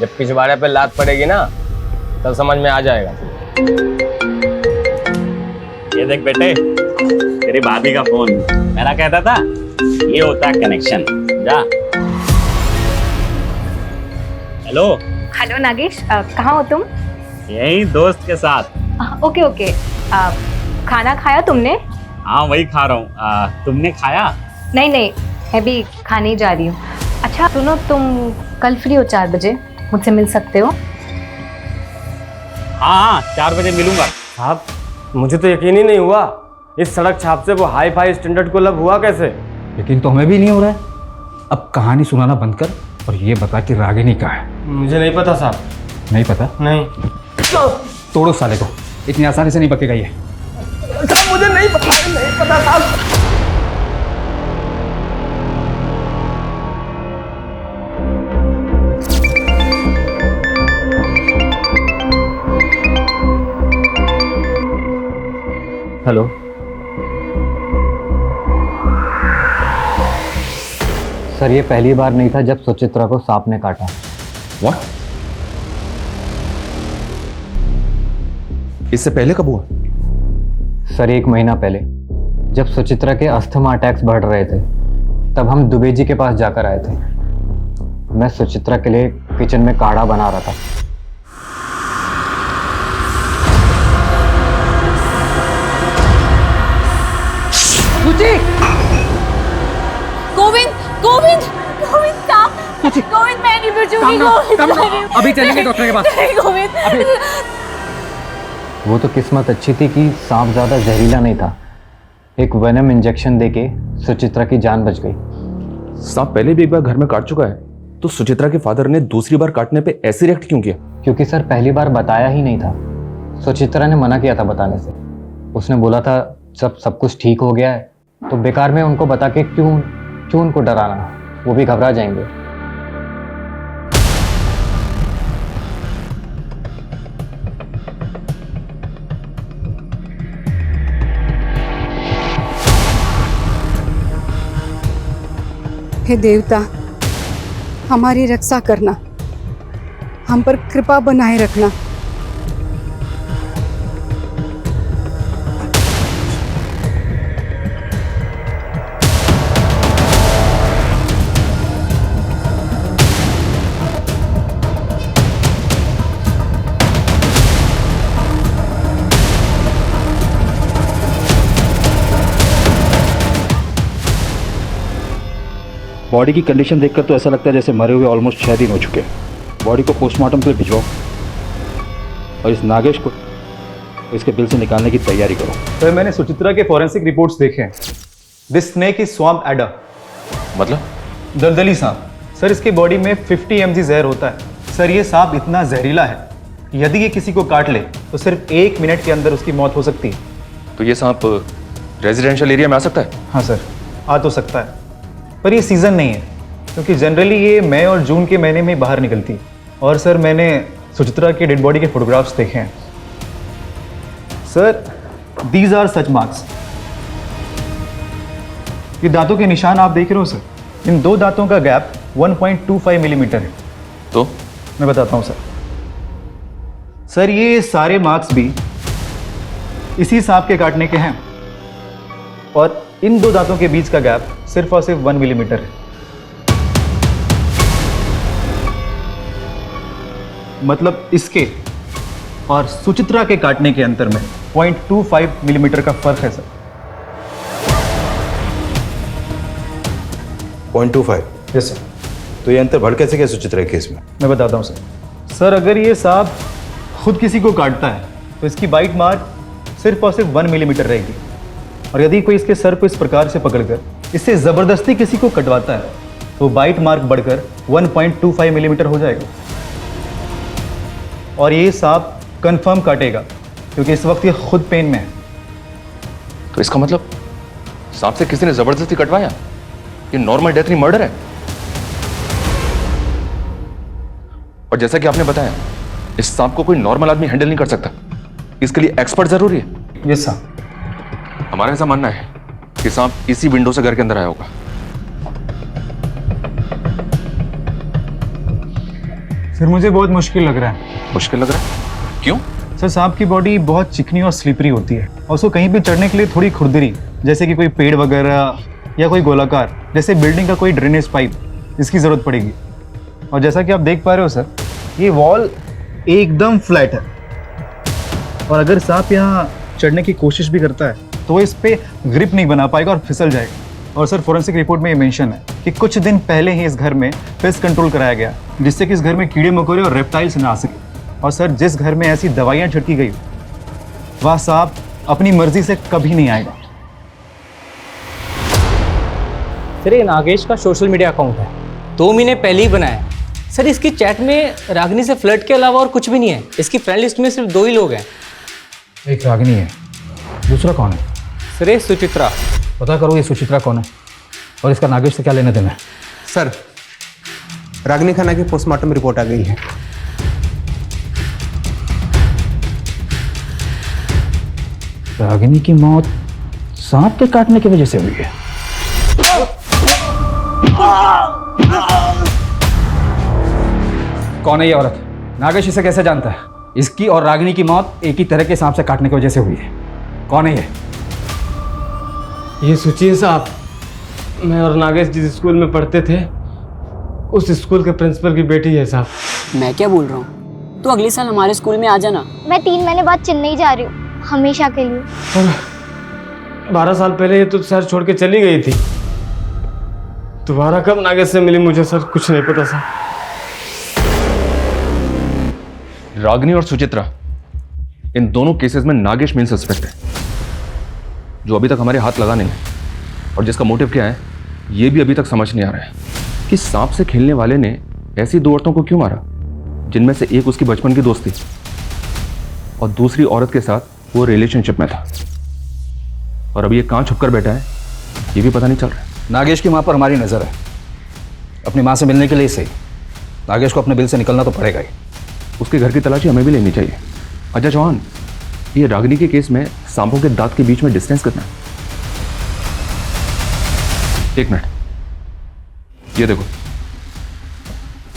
जब पिछवाड़े पे लात पड़ेगी ना तब समझ में आ जाएगा। ये देख बेटे, तेरी भाभी का फोन। मेरा कहता था ये होता है कनेक्शन। जा। हेलो। हेलो नागेश, कहाँ हो तुम? यही दोस्त के साथ। Okay okay. खाना खाया तुमने? हाँ वही खा रहा हूँ। तुमने खाया? नहीं नहीं, मैं भी खाने ही जा रही हूँ। अच्छा सुनो, तुम कल फ्री हो 4 बजे? मुझसे मिल सकते हो? हाँ 4 बजे मिलूंगा। साहब मुझे तो यकीन ही नहीं हुआ, इस सड़क छाप से वो हाई फाई स्टैंडर्ड को लब हुआ कैसे? यकीन तो हमें भी नहीं हो रहा है। अब कहानी सुनाना बंद कर और ये बता कि रागिनी कहाँ है? मुझे नहीं पता साहब। नहीं पता? नहीं। तोड़ो साले को, इतनी आसानी से नहीं बकेगा ये। मुझे नहीं पता साहब। हेलो। सर ये पहली बार नहीं था जब सुचित्रा को सांप ने काटा। What? इससे पहले कब हुआ? सर 1 महीना पहले, जब सुचित्रा के अस्थमा अटैक्स बढ़ रहे थे, तब हम दुबे जी के पास जाकर आए थे। मैं सुचित्रा के लिए किचन में काढ़ा बना रहा था। गोविंद गोविंद गोविंद stop! गोविंद मैं नहीं बचूंगी। गोविंद अभी चलेंगे डॉक्टर के पास। नहीं गोविंद। वो तो किस्मत अच्छी थी कि सांप ज़्यादा जहरीला नहीं था। एक वेनम इंजेक्शन देके सुचित्रा की जान बच गई। सांप पहले भी एक बार घर में काट चुका है, तो सुचित्रा के फादर ने दूसरी बार काटने पे ऐसे रिएक्ट क्यों किया? क्योंकि सर पहली बार बताया ही नहीं था। सुचित्रा ने मना किया था बताने से। उसने बोला था जब सब कुछ ठीक हो गया है तो बेकार में उनको बता के क्यों उनको डराना, वो भी घबरा जाएंगे। हे देवता, हमारी रक्षा करना, हम पर कृपा बनाए रखना। बॉडी की कंडीशन देखकर तो ऐसा लगता है जैसे मरे हुए ऑलमोस्ट 6 दिन हो चुके हैं। बॉडी को पोस्टमार्टम के लिए भिजवाओ और इस नागेश को इसके बिल से निकालने की तैयारी करो। सर मैंने सुचित्रा के फॉरेंसिक रिपोर्ट्स देखे हैं। This snake is swamp adder. मतलब? दलदली सांप। सर इसके बॉडी में 50 mg जहर होता है। सर ये सांप इतना जहरीला है, यदि ये किसी को काट ले तो सिर्फ 1 मिनट के अंदर उसकी मौत हो सकती है। तो ये सांप रेजिडेंशियल एरिया में आ सकता है? हाँ सर, आ तो सकता है, पर ये सीज़न नहीं है क्योंकि जनरली ये मई और जून के महीने में बाहर निकलती है। और सर मैंने सुचित्रा की डेड बॉडी के फोटोग्राफ्स देखे हैं। Sir these are such marks. ये दांतों के निशान आप देख रहे हो सर, इन 2 दांतों का गैप 1.25 मिलीमीटर है। तो मैं बताता हूँ सर ये सारे मार्क्स भी इसी सांप के काटने के हैं और इन 2 दांतों के बीच का गैप सिर्फ और सिर्फ 1 मिलीमीटर है। मतलब इसके और सुचित्रा के काटने के अंतर में 0.25 मिलीमीटर का फर्क है सर। 0.25? Yes sir. तो ये अंतर बढ़ कैसे गया सुचित्रा के केस में? मैं बताता हूँ सर। सर अगर ये सांप खुद किसी को काटता है तो इसकी बाइट मार्क सिर्फ और सिर्फ 1 मिलीमीटर रहेगी, और यदि कोई इसके सर को इस प्रकार से पकड़कर इससे ज़बरदस्ती किसी को कटवाता है तो बाइट मार्क बढ़कर 1.25 मिलीमीटर हो जाएगा। और ये सांप कंफर्म काटेगा क्योंकि इस वक्त ये खुद पेन में है। तो इसका मतलब सांप से किसी ने जबरदस्ती कटवाया? ये नॉर्मल डेथ नहीं, मर्डर है। और जैसा कि आपने बताया, इस सांप को कोई नॉर्मल आदमी हैंडल नहीं कर सकता, इसके लिए एक्सपर्ट जरूरी है। Yes sir. हमारा ऐसा मानना है कि सांप इसी विंडो से घर के अंदर आया होगा। फिर मुझे बहुत मुश्किल लग रहा है। मुश्किल लग रहा है? क्यों? सर सांप की बॉडी बहुत चिकनी और स्लिपरी होती है और उसको कहीं भी चढ़ने के लिए थोड़ी खुरदरी, जैसे कि कोई पेड़ वगैरह या कोई गोलाकार जैसे बिल्डिंग का कोई ड्रेनेज पाइप, इसकी जरूरत पड़ेगी। और जैसा कि आप देख पा रहे हो सर, ये वॉल एकदम फ्लैट है और अगर सांप यहाँ चढ़ने की कोशिश भी करता है तो वो इस पे ग्रिप नहीं बना पाएगा और फिसल जाएगा। और सर फॉरेंसिक रिपोर्ट में ये मेंशन है कि कुछ दिन पहले ही इस घर में पेस्ट कंट्रोल कराया गया, जिससे कि इस घर में कीड़े मकोड़े और रेप्टाइल्स ना आ सके। और सर जिस घर में ऐसी दवाइयाँ छिड़की गई, वह सांप अपनी मर्जी से कभी नहीं आएगा। सर ये नागेश का सोशल मीडिया अकाउंट है, 2 महीने पहले ही बनाया। सर इसकी चैट में रागिनी से फ्लर्ट के अलावा और कुछ भी नहीं है। इसकी फ्रेंड लिस्ट में सिर्फ 2 ही लोग हैं। एक रागिनी है, दूसरा कौन है? सर ये सुचित्रा। पता करो ये सुचित्रा कौन है और इसका नागेश से क्या लेना देना है। सर रागिनी खन्ना की पोस्टमार्टम रिपोर्ट आ गई है। रागिनी की मौत सांप के काटने की वजह से हुई है। कौन है ये औरत? नागेश इसे कैसे जानता है? इसकी और रागिनी की मौत एक ही तरह के सांप से काटने की वजह से हुई है। कौन है ये? ये सोचिए साहब, मैं और नागेश जिस स्कूल में पढ़ते थे उस स्कूल के प्रिंसिपल की बेटी है साहब। मैं क्या बोल रहा हूँ, तो अगले साल हमारे स्कूल में आ जाना। मैं 3 महीने बाद चेन्नई जा रही हूँ, हमेशा के लिए। 12 साल पहले ये तो शहर छोड़ के चली गई थी। दोबारा कब नागेश से मिली मुझे सर कुछ नहीं पता सर। रागिनी और सुचित्रा, इन दोनों केसेस में नागेश मेन सस्पेक्ट है, जो अभी तक हमारे हाथ लगा नहीं है। और जिसका मोटिव क्या है ये भी अभी तक समझ नहीं आ रहा है कि सांप से खेलने वाले ने ऐसी 2 औरतों को क्यों मारा, जिनमें से एक उसकी बचपन की दोस्त थी और दूसरी औरत के साथ वो रिलेशनशिप में था। और अभी ये कहाँ छुपकर बैठा है ये भी पता नहीं चल रहा है। नागेश की मां पर हमारी नजर है। अपनी मां से मिलने के लिए सही नागेश को अपने बिल से निकलना तो पड़ेगा ही। उसके घर की तलाशी हमें भी लेनी चाहिए। अजय चौहान, ये रागिनी के केस में सांपों के दांत के बीच में डिस्टेंस कितना है? 1 मिनट, ये देखो,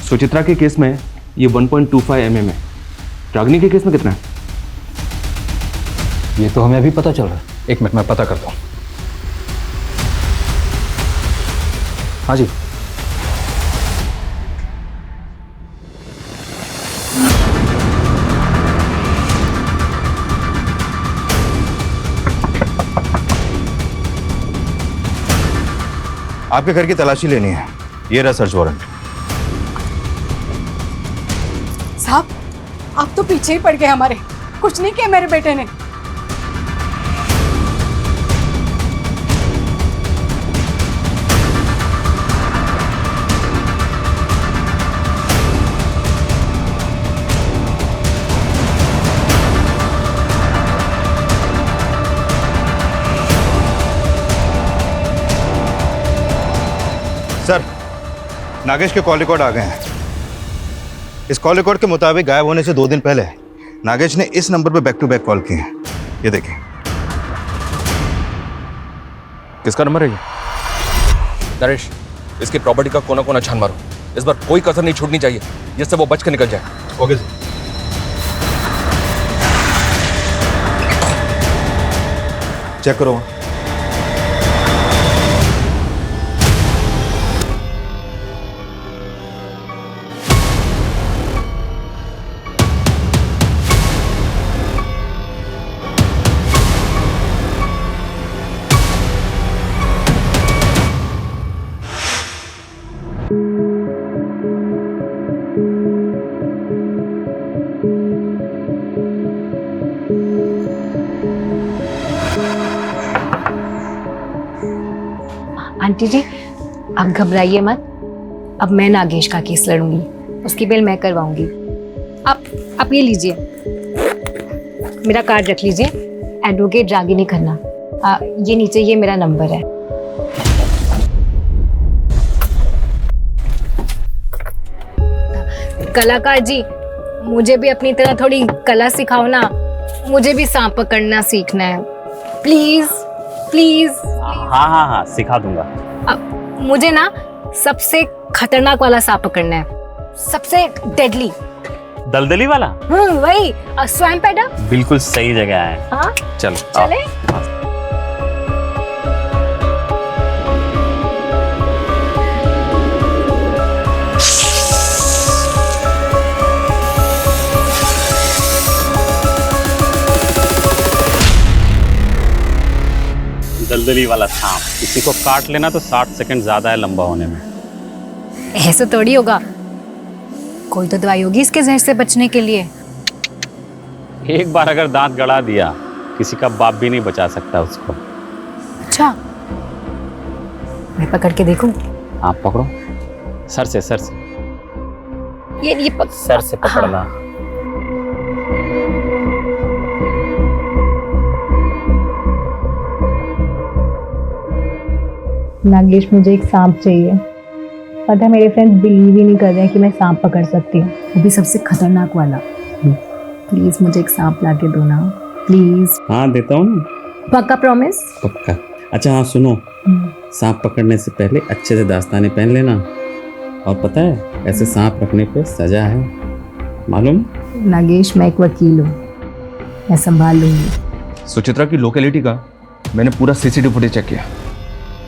सुचित्रा के केस में ये 1.25 mm है। रागिनी के केस में कितना है? ये तो हमें अभी पता चल रहा है। 1 मिनट मैं पता करता हूँ। हाँ जी। आपके घर की तलाशी लेनी है, ये रहा सर्च वारंट। साहब आप तो पीछे ही पड़ गए हमारे, कुछ नहीं किया मेरे बेटे ने। सर नागेश के कॉल रिकॉर्ड आ गए हैं। इस कॉल रिकॉर्ड के मुताबिक गायब होने से 2 दिन पहले नागेश ने इस नंबर पर बैक टू बैक कॉल किए हैं। ये देखिए। किसका नंबर है ये? नरेश, इसकी प्रॉपर्टी का कोना कोना छान मारो। इस बार कोई कसर नहीं छूटनी चाहिए जिससे वो बच के निकल जाए। Okay sir. चेक करो। आंटी जी आप घबराइए मत, अब मैं नागेश का केस लड़ूंगी, उसकी बेल मैं करवाऊंगी। आप ये लीजिए, मेरा कार्ड रख लीजिए, एडवोकेट रागिनी खन्ना। ये नीचे ये मेरा नंबर है। कलाकार जी, मुझे भी अपनी तरह थोड़ी कला सिखाओ ना, मुझे भी सांप पकड़ना सीखना है, प्लीज प्लीज। हाँ हाँ हाँ, सिखा दूंगा। अब मुझे ना सबसे खतरनाक वाला सांप पकड़ना है, सबसे डेडली। दलदली वाला? वही स्वयं पैदा। बिल्कुल सही जगह है। हाँ चलो चले। दलदली वाला सांप, किसी को काट लेना तो 60 सेकंड ज्यादा है लंबा होने में। ऐसे थोड़ी होगा, कोई तो दवाई होगी इसके जहर से बचने के लिए। एक बार अगर दांत गड़ा दिया, किसी का बाप भी नहीं बचा सकता उसको। अच्छा, मैं पकड़ के देखूं? आप पकड़ो, सर से सर से। ये सर से पकड़ना। हाँ। नागेश, मुझे एक सांप चाहिए। पता है मेरे फ्रेंड्स बिलीव ही नहीं कर रहे हैं कि मैं सांप पकड़ सकती हूँ, वो भी सबसे खतरनाक वाला। प्लीज मुझे एक सांप ला के दो ना, प्लीज। हाँ देता हूँ ना। पक्का प्रॉमिस? पक्का। अच्छा हाँ सुनो, सांप पकड़ने से पहले अच्छे से दास्ताने पहन लेना। और पता है ऐसे सांप रखने पे सजा है, मालूम? नागेश, मैं एक वकील हूँ, मैं संभाल लूंगी। सुचित्रा की लोकेलिटी का मैंने पूरा सीसीटीवी फुटेज चेक किया।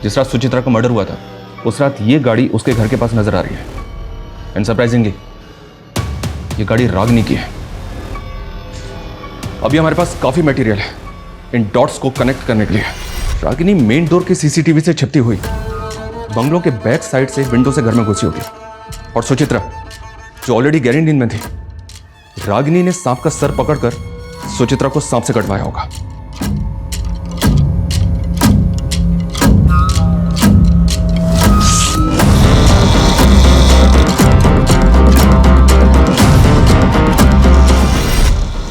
जिस रात सुचित्रा का मर्डर हुआ था, उस रात ये गाड़ी उसके घर के पास नजर आ रही है। एंड सरप्राइजिंगली ये गाड़ी रागिनी की है। अभी हमारे पास काफी मटेरियल है इन डॉट्स को कनेक्ट करने के लिए। रागिनी मेन डोर के सीसीटीवी से छिपती हुई बंगलों के बैक साइड से विंडो से घर में घुसी होगी। और सुचित्रा जो ऑलरेडी गहरी नींद में थी, रागिनी ने सांप का सर पकड़कर सुचित्रा को सांप से कटवाया होगा।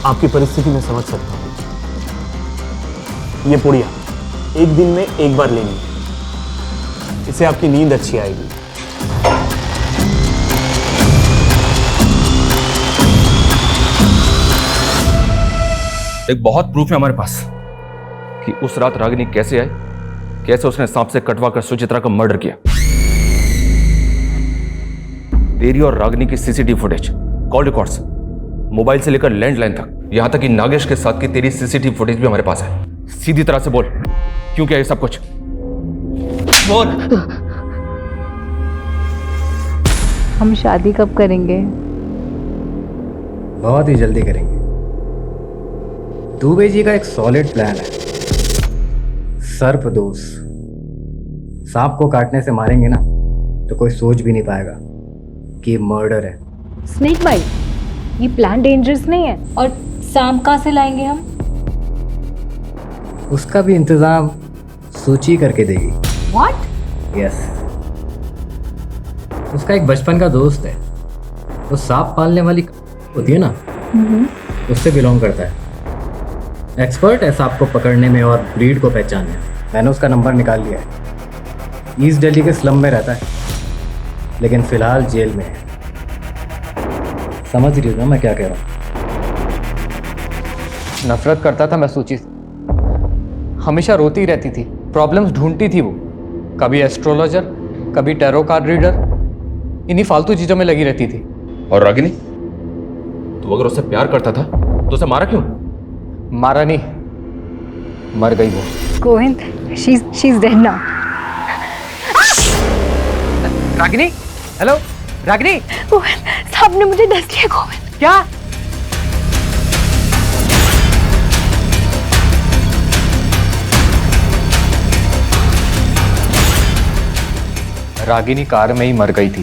आपकी परिस्थिति में समझ सकता हूं। ये पुड़िया एक दिन में एक बार लेनी है, इससे आपकी नींद अच्छी आएगी। एक बहुत प्रूफ है हमारे पास कि उस रात रागिनी कैसे आई, कैसे उसने सांप से कटवा कर सुचित्रा का मर्डर किया। तेरी और रागिनी की CCTV footage, call records, mobile से लेकर लैंडलाइन तक, यहां तक कि नागेश के साथ की तेरी सीसीटीवी फुटेज भी हमारे पास है। सीधी तरह से बोल, क्यों किया ये सब कुछ? बोल। हम शादी कब करेंगे? बहुत ही जल्दी करेंगे। दुबे जी का एक सॉलिड प्लान है। सर्पदोष, सांप को काटने से मारेंगे ना तो कोई सोच भी नहीं पाएगा कि मर्डर है। स्नेक बाइट, ये प्लान डेंजरस नहीं है? और सांप कहाँ से लाएंगे हम? उसका भी इंतजाम सूची करके देगी। What? यस, उसका एक बचपन का दोस्त है, वो सांप पालने वाली होती है ना, उससे बिलोंग करता है। एक्सपर्ट है सांप को पकड़ने में और ब्रीड को पहचानने में। मैंने उसका नंबर निकाल लिया है। ईस्ट दिल्ली के स्लम में रहता है, लेकिन फिलहाल जेल में है। समझ रही हो ना मैं क्या कह रहा हूँ? नफरत करता था मैं सूची से, हमेशा रोती रहती थी, प्रॉब्लम्स ढूंढती थी वो। कभी एस्ट्रोलॉजर, कभी टैरो कार्ड रीडर, इन्हीं फालतू चीजों में लगी रहती थी। और रागिनी, तू अगर उससे प्यार करता था तो उसे मारा क्यों? मारा नहीं, मर गई वो। Govind, she's dead now. Ragini, hello Ragini. Govind, सांप ने मुझे डस लिया। गोविंद, क्या? रागिनी कार में ही मर गई थी।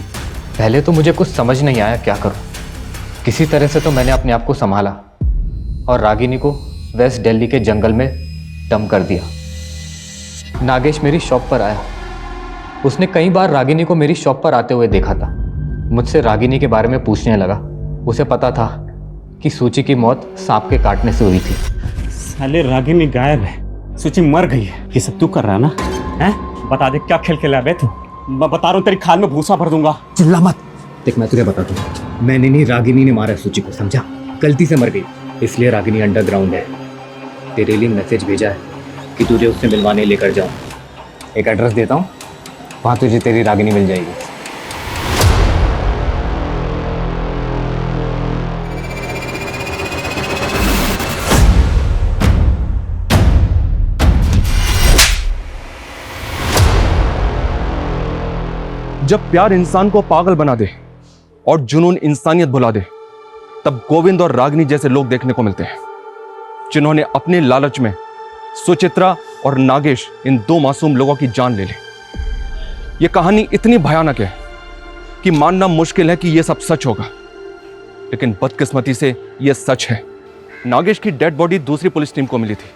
पहले तो मुझे कुछ समझ नहीं आया क्या करूं। किसी तरह से तो मैंने अपने आप को संभाला और रागिनी को वेस्ट दिल्ली के जंगल में डंप कर दिया। नागेश मेरी शॉप पर आया उसने कई बार रागिनी को मेरी शॉप पर आते हुए देखा था। मुझसे रागिनी के बारे में पूछने लगा। उसे पता था कि सूची की मौत सांप के काटने से हुई थी। साले रागिनी गायब है, सूची मर गई है। ये सब तू कर रहा है ना? हैं? बता दे क्या खेल खेला है बे तू? मैं बता रहा हूँ तेरी खाल में भूसा भर दूंगा। चिल्ला मत। देख मैं तुझे बता दूँ, मैंने नहीं, रागिनी ने मारा है सूची को, समझा? गलती से मर गई, इसलिए रागिनी अंडरग्राउंड है। तेरे लिए मैसेज भेजा है कि तुझे उससे मिलवाने लेकर जाऊँ। एक एड्रेस देता हूँ, वहाँ तुझे तेरी रागिनी मिल जाएगी। जब प्यार इंसान को पागल बना दे और जुनून इंसानियत भुला दे, तब गोविंद और रागिनी जैसे लोग देखने को मिलते हैं, जिन्होंने अपने लालच में सुचित्रा और नागेश इन दो मासूम लोगों की जान ले ली। यह कहानी इतनी भयानक है कि मानना मुश्किल है कि यह सब सच होगा, लेकिन बदकिस्मती से यह सच है। नागेश की डेड बॉडी दूसरी पुलिस टीम को मिली थी,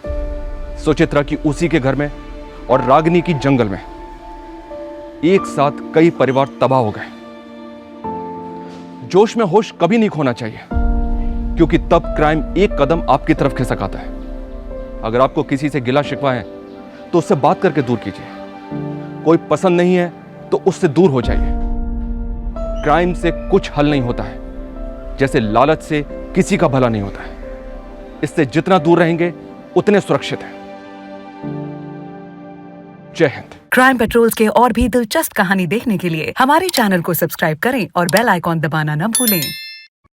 सुचित्रा की उसी के घर में और रागिनी की जंगल में। एक साथ कई परिवार तबाह हो गए। जोश में होश कभी नहीं खोना चाहिए, क्योंकि तब क्राइम एक कदम आपकी तरफ खिसक आता है। अगर आपको किसी से गिला शिकवा है तो उससे बात करके दूर कीजिए। कोई पसंद नहीं है तो उससे दूर हो जाइए। क्राइम से कुछ हल नहीं होता है, जैसे लालच से किसी का भला नहीं होता है। इससे जितना दूर रहेंगे उतने सुरक्षित हैं। जय हिंद। क्राइम पेट्रोल्स के और भी दिलचस्प कहानी देखने के लिए हमारे चैनल को सब्सक्राइब करें और बेल आइकॉन दबाना न भूलें।